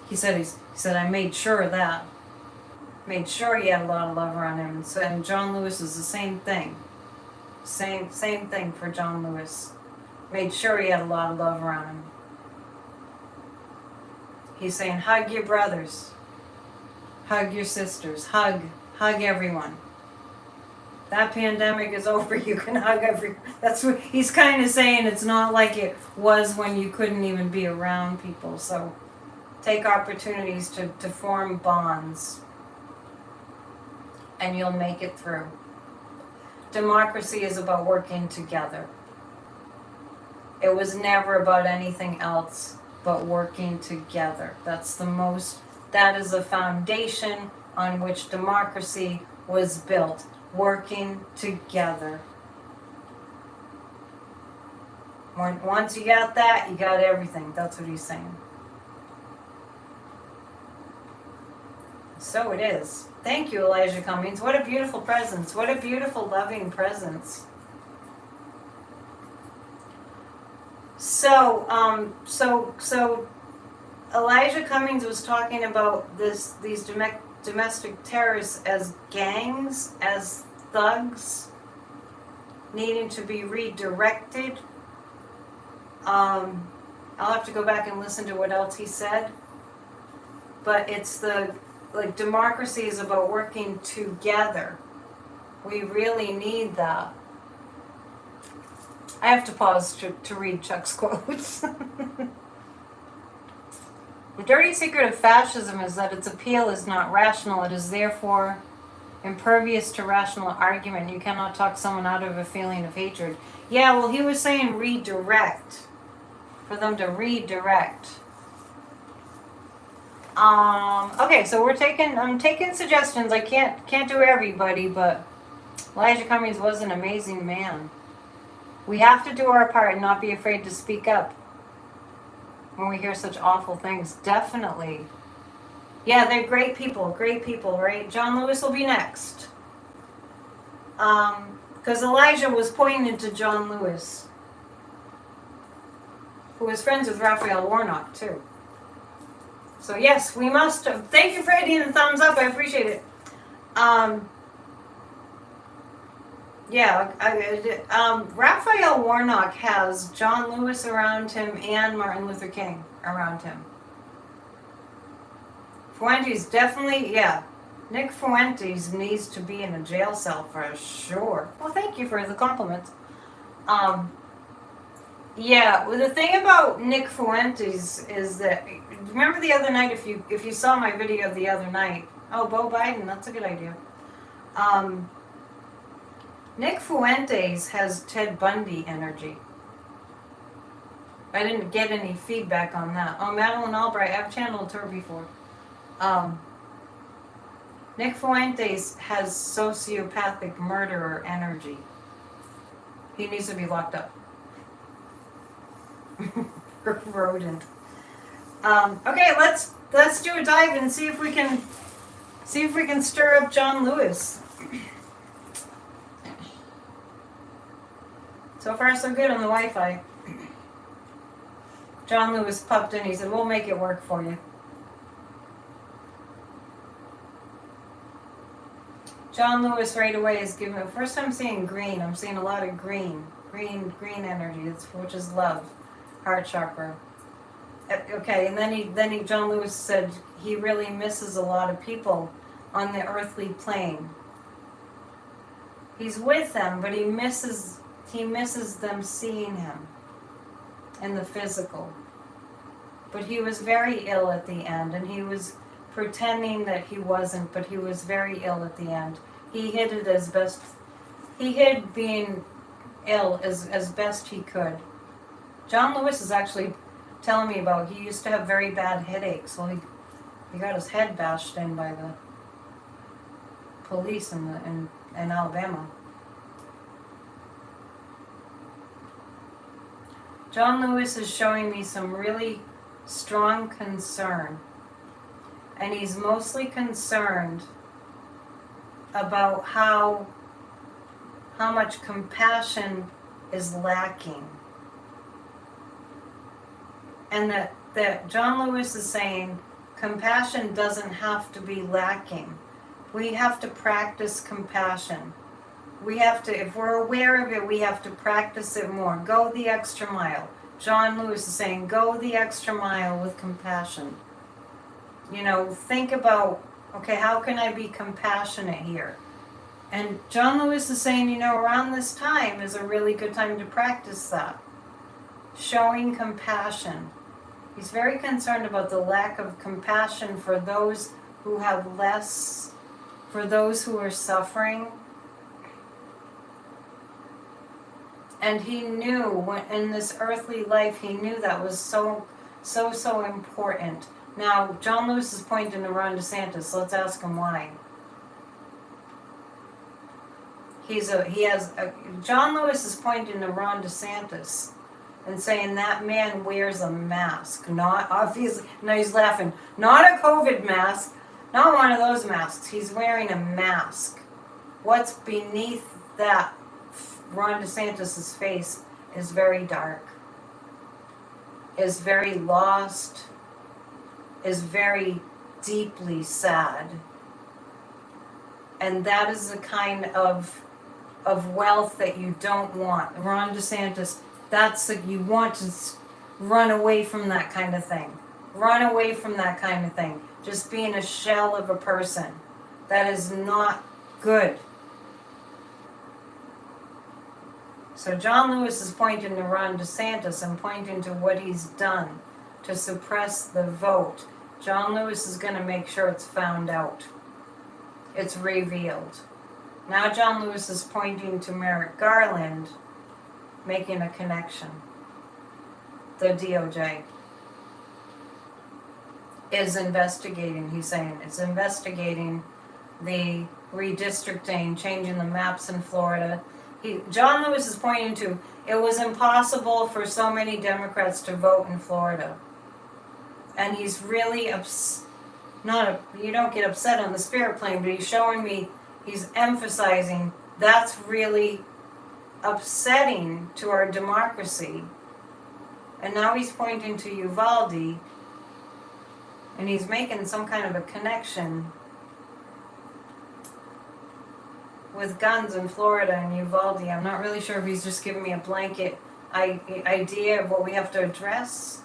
A: He said, I made sure of that. Made sure he had a lot of love around him. And John Lewis is the same thing. Same thing for John Lewis. Made sure he had a lot of love around him. He's saying, hug your brothers. Hug your sisters. Hug everyone. That pandemic is over. You can hug everyone. That's what he's kind of saying. It's not like it was when you couldn't even be around people. So take opportunities to form bonds. And you'll make it through. democracy is about working together. It was never about anything else but working together. That is the foundation on which democracy was built. Working together. Once you got that, you got everything. That's what he's saying. So it is. Thank you, Elijah Cummings. What a beautiful presence. What a beautiful, loving presence. So Elijah Cummings was talking about these domestic terrorists as gangs, as thugs, needing to be redirected. I'll have to go back and listen to what else he said. But it's democracy is about working together. We really need that. I have to pause to read Chuck's quotes. The dirty secret of fascism is that its appeal is not rational. It is therefore impervious to rational argument. You cannot talk someone out of a feeling of hatred. Yeah, well, he was saying redirect. For them to redirect. Okay, so I'm taking suggestions. I can't do everybody, but Elijah Cummings was an amazing man. We have to do our part and not be afraid to speak up when we hear such awful things. Definitely. Yeah, they're great people, right? John Lewis will be next. Because Elijah was pointing to John Lewis, who was friends with Raphael Warnock, too. So yes, we must. Thank you for hitting the thumbs up. I appreciate it. Raphael Warnock has John Lewis around him and Martin Luther King around him. Fuentes definitely, yeah. Nick Fuentes needs to be in a jail cell for sure. Well, thank you for the compliment. Yeah, well, the thing about Nick Fuentes is that, remember the other night, if you saw my video the other night, oh, Beau Biden, that's a good idea. Nick Fuentes has Ted Bundy energy. I didn't get any feedback on that. Oh, Madeline Albright, I've channeled her before. Nick Fuentes has sociopathic murderer energy. He needs to be locked up. Rodent. Okay, let's do a dive and see if we can stir up John Lewis. So far, so good on the Wi-Fi. John Lewis popped in. He said, "We'll make it work for you." John Lewis right away is giving me. First time seeing green. I'm seeing a lot of green energy, which is love, heart chakra. Okay, and then John Lewis said he really misses a lot of people on the earthly plane. He's with them, but he misses them seeing him in the physical. But he was very ill at the end, and he was pretending that he wasn't, but he was very ill at the end. He hid it as best. He hid being ill as best he could. John Lewis is actually telling me about, he used to have very bad headaches. Well, he got his head bashed in by the police in Alabama. John Lewis is showing me some really strong concern. And he's mostly concerned about how much compassion is lacking. And that John Lewis is saying compassion doesn't have to be lacking. We have to practice compassion. We have to, if we're aware of it, we have to practice it more. Go the extra mile. John Lewis is saying, go the extra mile with compassion. You know, think about, okay, how can I be compassionate here? And John Lewis is saying, you know, around this time is a really good time to practice that. Showing compassion. He's very concerned about the lack of compassion for those who have less, for those who are suffering. And he knew when, in this earthly life, he knew that was so important. Now, John Lewis is pointing to Ron DeSantis. Let's ask him why. John Lewis is pointing to Ron DeSantis and saying that man wears a mask. Not, obviously, no, he's laughing. Not a COVID mask, not one of those masks. He's wearing a mask. What's beneath that Ron DeSantis' face is very dark, is very lost, is very deeply sad. And that is the kind of wealth that you don't want. Ron DeSantis, you want to run away from that kind of thing. Run away from that kind of thing. Just being a shell of a person. That is not good. So John Lewis is pointing to Ron DeSantis and pointing to what he's done to suppress the vote. John Lewis is going to make sure it's found out. It's revealed. Now John Lewis is pointing to Merrick Garland, making a connection. The DOJ is investigating, he's saying, it's investigating the redistricting, changing the maps in Florida. John Lewis is pointing to, it was impossible for so many Democrats to vote in Florida. And he's really you don't get upset on the spirit plane, but he's showing me, he's emphasizing that's really upsetting to our democracy. And now he's pointing to Uvalde, and he's making some kind of a connection with guns in Florida and Uvalde. I'm not really sure if he's just giving me a blanket idea of what we have to address.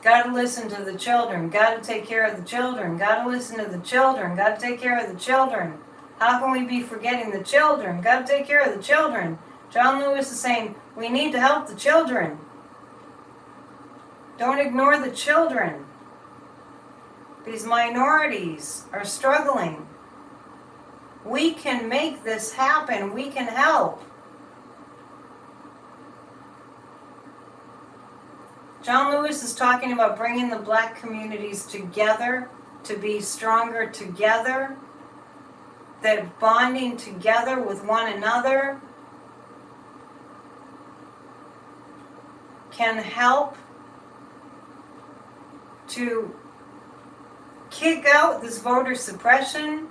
A: Got to listen to the children. Got to take care of the children. Got to listen to the children. Got to take care of the children. How can we be forgetting the children? Got to take care of the children. John Lewis is saying we need to help the children. Don't ignore the children. These minorities are struggling. We can make this happen. We can help. John Lewis is talking about bringing the black communities together to be stronger together, that bonding together with one another can help to kick out this voter suppression.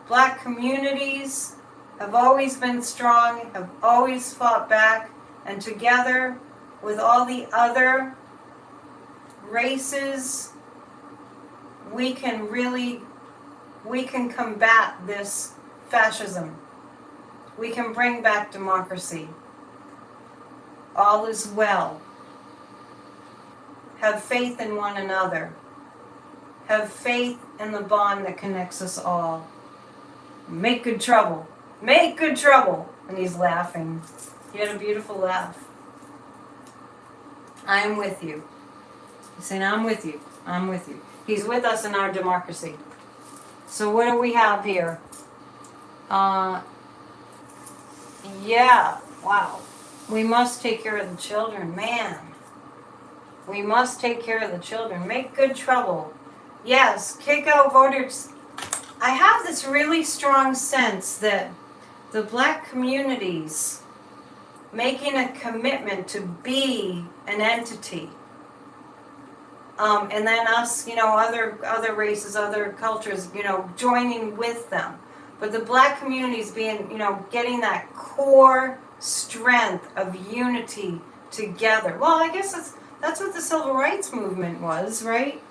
A: Black communities have always been strong, have always fought back, and together with all the other races, we can combat this fascism. We can bring back democracy. All is well. Have faith in one another. Have faith in the bond that connects us all. Make good trouble. Make good trouble. And he's laughing. He had a beautiful laugh. I am with you. He's saying, I'm with you. I'm with you. He's with us in our democracy. So what do we have here? Yeah, wow. We must take care of the children. Man. We must take care of the children. Make good trouble. Yes, kick out voters. I have this really strong sense that the black communities making a commitment to be an entity, and then us, other races, other cultures, joining with them. But the black communities being, getting that core strength of unity together. Well, I guess that's what the civil rights movement was, right?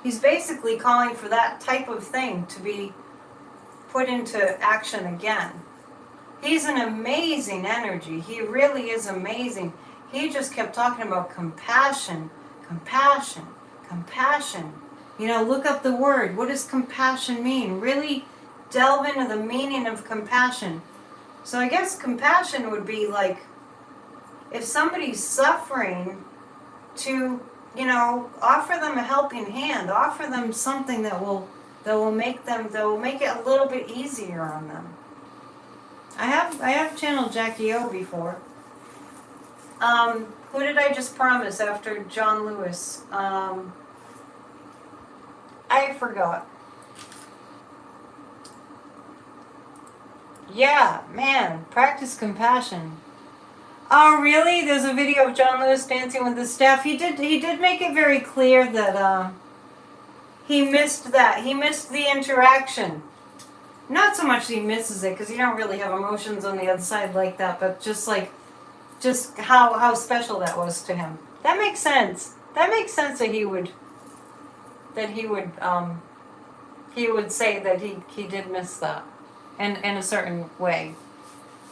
A: He's basically calling for that type of thing to be put into action again. He's an amazing energy. He really is amazing. He just kept talking about compassion, compassion, compassion. Look up the word. What does compassion mean? Really delve into the meaning of compassion. So I guess compassion would be like, if somebody's suffering, to, offer them a helping hand, offer them something that will that will make it a little bit easier on them. I have channeled Jackie O before. Who did I just promise after John Lewis? I forgot. Yeah, man, practice compassion. Oh, really? There's a video of John Lewis dancing with the staff. He did make it very clear that he missed that. He missed the interaction. Not so much he misses it, because you don't really have emotions on the other side like that, but just how special that was to him. That makes sense. That makes sense that he would say that he did miss that in a certain way.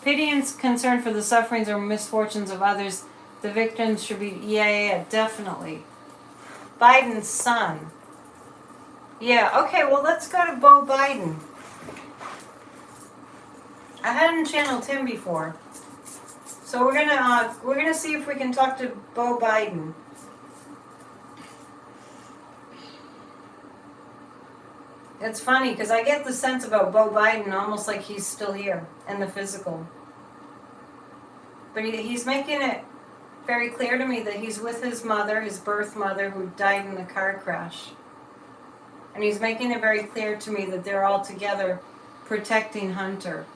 A: Pity and concern for the sufferings or misfortunes of others. The victims should be, yeah, definitely. Biden's son. Yeah, okay, well, let's go to Beau Biden. I hadn't channeled him before. So we're gonna see if we can talk to Beau Biden. It's funny because I get the sense about Beau Biden almost like he's still here in the physical. But he's making it very clear to me that he's with his mother, his birth mother, who died in the car crash. And he's making it very clear to me that they're all together protecting Hunter.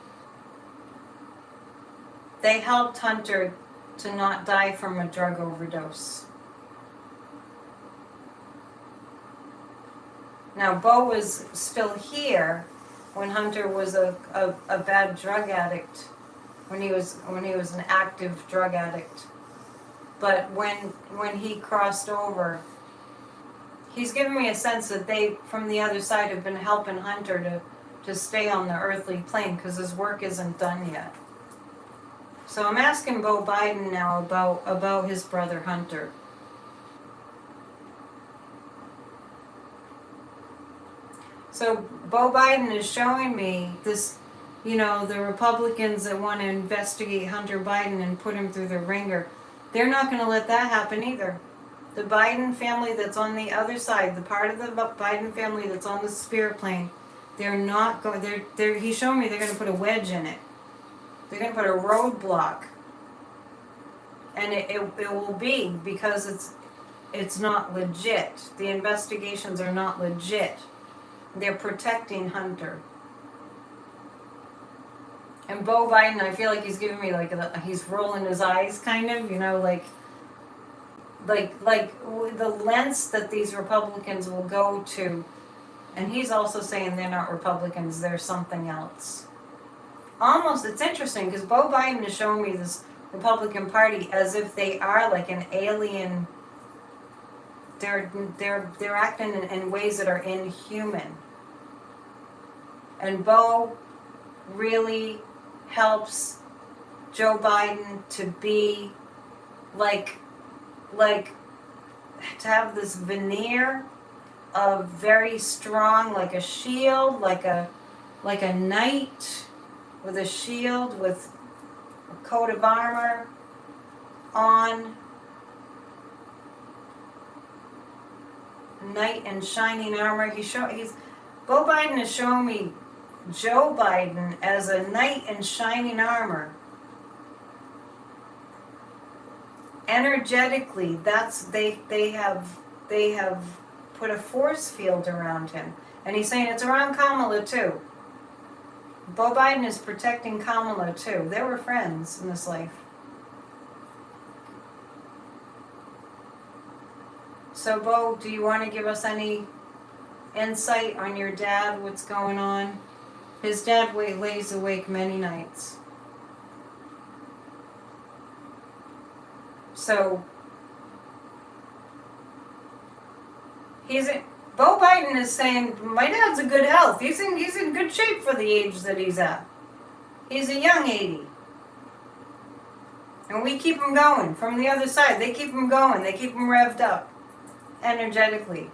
A: They helped Hunter to not die from a drug overdose. Now, Beau was still here when Hunter was a bad drug addict, when he was an active drug addict. But when he crossed over, he's given me a sense that they, from the other side, have been helping Hunter to stay on the earthly plane because his work isn't done yet. So I'm asking Beau Biden now about his brother Hunter. So Beau Biden is showing me this, the Republicans that want to investigate Hunter Biden and put him through the ringer. They're not going to let that happen either. The Biden family that's on the other side, the part of the Biden family that's on the spirit plane, they're not going. He's showing me they're going to put a wedge in it. They're going to put a roadblock, and it will be because it's not legit. The investigations are not legit. They're protecting Hunter. And Beau Biden, I feel like he's giving me he's rolling his eyes, kind of, like the lengths that these Republicans will go to. And he's also saying they're not Republicans, they're something else. Almost, it's interesting because Beau Biden is showing me this Republican Party as if they are like an alien. They're acting in ways that are inhuman. And Beau really helps Joe Biden to be to have this veneer of very strong, like a shield, like a knight with a shield with a coat of armor on, knight in shining armor. Beau Biden is showing me Joe Biden as a knight in shining armor. Energetically, they have put a force field around him. And he's saying it's around Kamala too. Beau Biden is protecting Kamala too. They were friends in this life. So Beau, do you want to give us any insight on your dad, what's going on? His dad lays awake many nights. So Beau Biden is saying, my dad's in good health. He's in good shape for the age that he's at. He's a young 80. And we keep him going. From the other side, they keep him going. They keep him revved up energetically.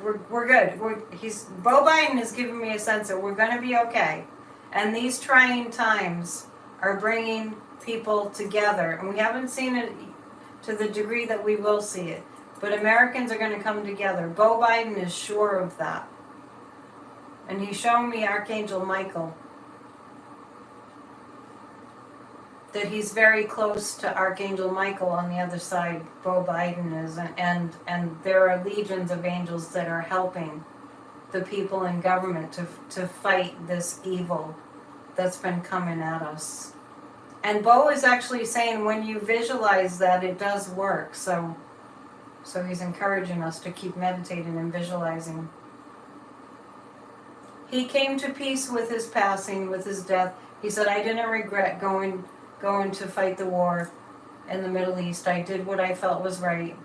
A: We're good. Beau Biden is giving me a sense that we're going to be okay. And these trying times are bringing people together. And we haven't seen it to the degree that we will see it. But Americans are going to come together. Beau Biden is sure of that. And he showed me Archangel Michael. That he's very close to Archangel Michael on the other side. Beau Biden is, and there are legions of angels that are helping the people in government to fight this evil that's been coming at us. And Beau is actually saying when you visualize that, it does work. So he's encouraging us to keep meditating and visualizing. He came to peace with his passing, with his death. He said, I didn't regret going to fight the war in the Middle East. I did what I felt was right.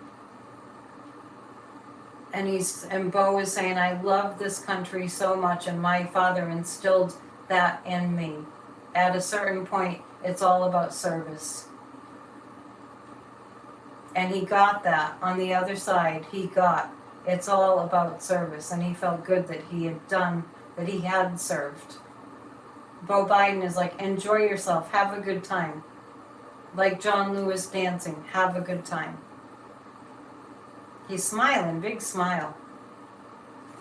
A: And Beau is saying, I love this country so much, and my father instilled that in me. At a certain point, it's all about service. And he got that on the other side. It's all about service, and he felt good that he had served. Beau Biden is like, enjoy yourself, have a good time. Like John Lewis dancing, have a good time. He's smiling, big smile.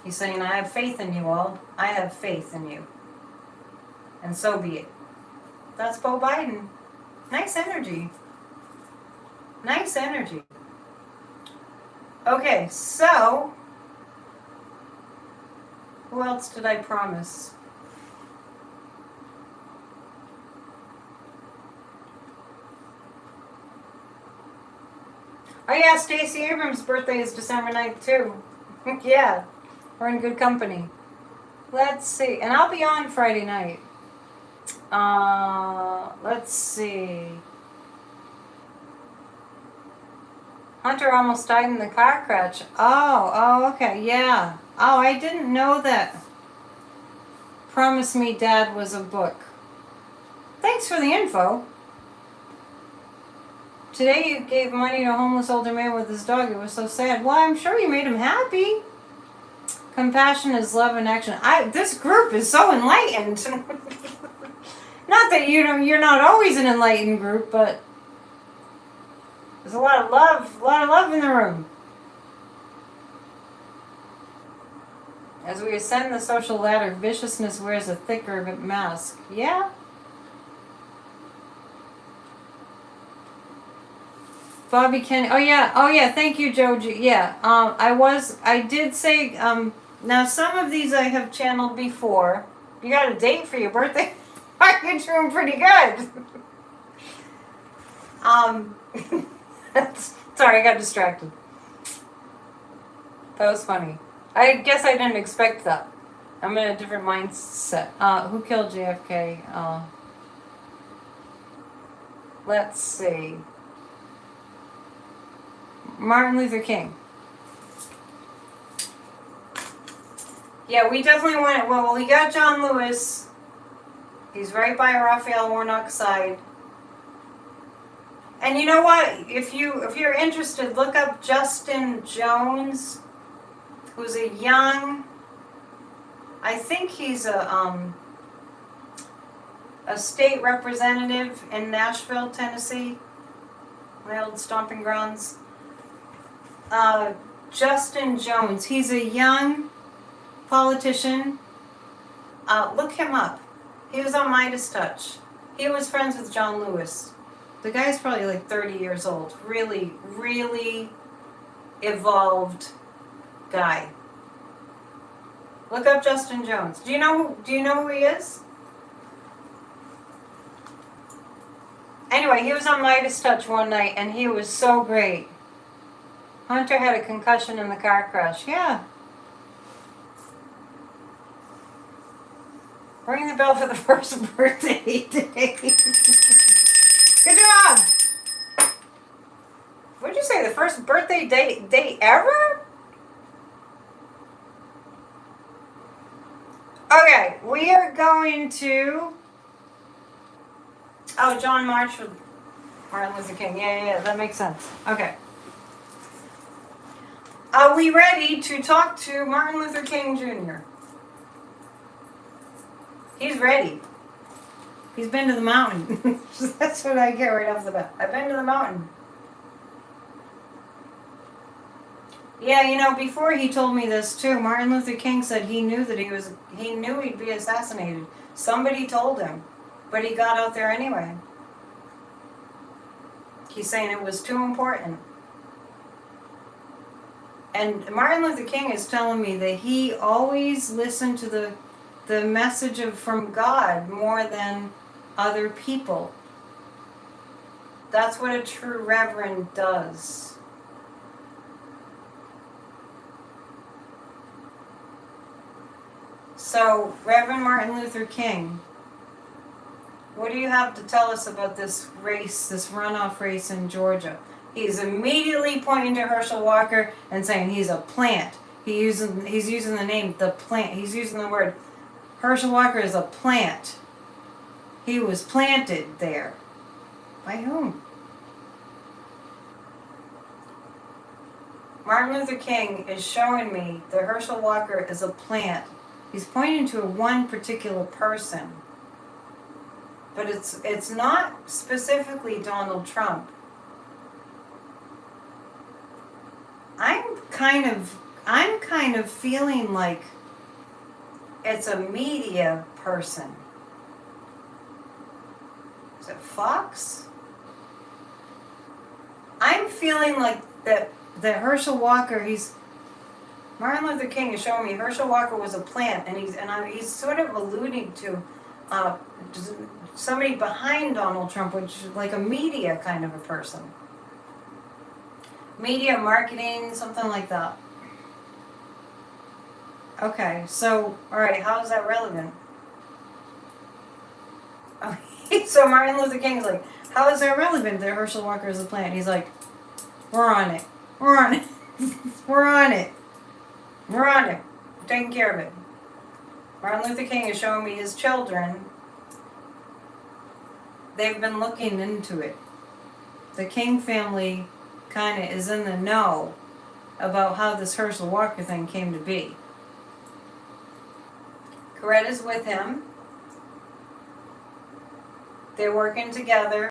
A: He's saying, I have faith in you all. I have faith in you. And so be it. That's Beau Biden. Nice energy. Nice energy. Okay, so who else did I promise? Oh yeah, Stacey Abrams' birthday is December 9th too. Yeah, we're in good company. Let's see, and I'll be on Friday night. Let's see. Hunter almost died in the car crash. Oh, okay, yeah. Oh, I didn't know that Promise Me Dad was a book. Thanks for the info. Today you gave money to a homeless older man with his dog. It was so sad. Well, I'm sure you made him happy. Compassion is love in action. This group is so enlightened. Not that you're not always an enlightened group, but there's a lot of love in the room. As we ascend the social ladder, viciousness wears a thicker mask. Yeah. Bobby Kenny. Oh yeah. Thank you, Joji. Yeah. I did say. Now some of these I have channeled before. You got a date for your birthday? You're doing pretty good. Sorry, I got distracted. That was funny. I guess I didn't expect that. I'm in a different mindset. Who killed JFK? Let's see. Martin Luther King. Yeah, we definitely went. Well, we got John Lewis. He's right by Raphael Warnock's side. And you know what? If you're interested, look up Justin Jones, who's a young. I think he's a state representative in Nashville, Tennessee, my old stomping grounds. Justin Jones. He's a young politician. Look him up. He was on Midas Touch. He was friends with John Lewis. The guy's probably like 30 years old. Really, really evolved guy. Look up Justin Jones. Do you know who he is? Anyway, he was on Midas Touch one night and he was so great. Hunter had a concussion in the car crash. Yeah. Ring the bell for the first birthday day. Good job. What'd you say? The first birthday date ever? Okay, we are going to. Oh, John March with Martin Luther King. Yeah, that makes sense. Okay. Are we ready to talk to Martin Luther King Jr.? He's ready. He's been to the mountain. That's what I get right off the bat. I've been to the mountain. Yeah, you know, before he told me this too, Martin Luther King said he knew that he knew he'd be assassinated. Somebody told him, but he got out there anyway. He's saying it was too important. And Martin Luther King is telling me that he always listened to the message from God more than other people. That's what a true reverend does. So, Reverend Martin Luther King, what do you have to tell us about this race, this runoff race in Georgia? He's immediately pointing to Herschel Walker and saying he's a plant. He's using the name the plant. He's using the word Herschel Walker is a plant. He was planted there. By whom? Martin Luther King is showing me that Herschel Walker is a plant. He's pointing to one particular person. But it's not specifically Donald Trump. I'm kind of feeling like it's a media person. Is it Fox? I'm feeling like that Herschel Walker, Martin Luther King is showing me Herschel Walker was a plant, and he's sort of alluding to somebody behind Donald Trump, which is like a media kind of a person. Media marketing, something like that. Okay, so, alright, how is that relevant? Okay, so Martin Luther King is like, how is that relevant that Herschel Walker is a plant? He's like, we're on it. We're on it. We're on it. We're on it. We're taking care of it. Martin Luther King is showing me his children. They've been looking into it. The King family kind of is in the know about how this Herschel Walker thing came to be. Coretta's with him. They're working together.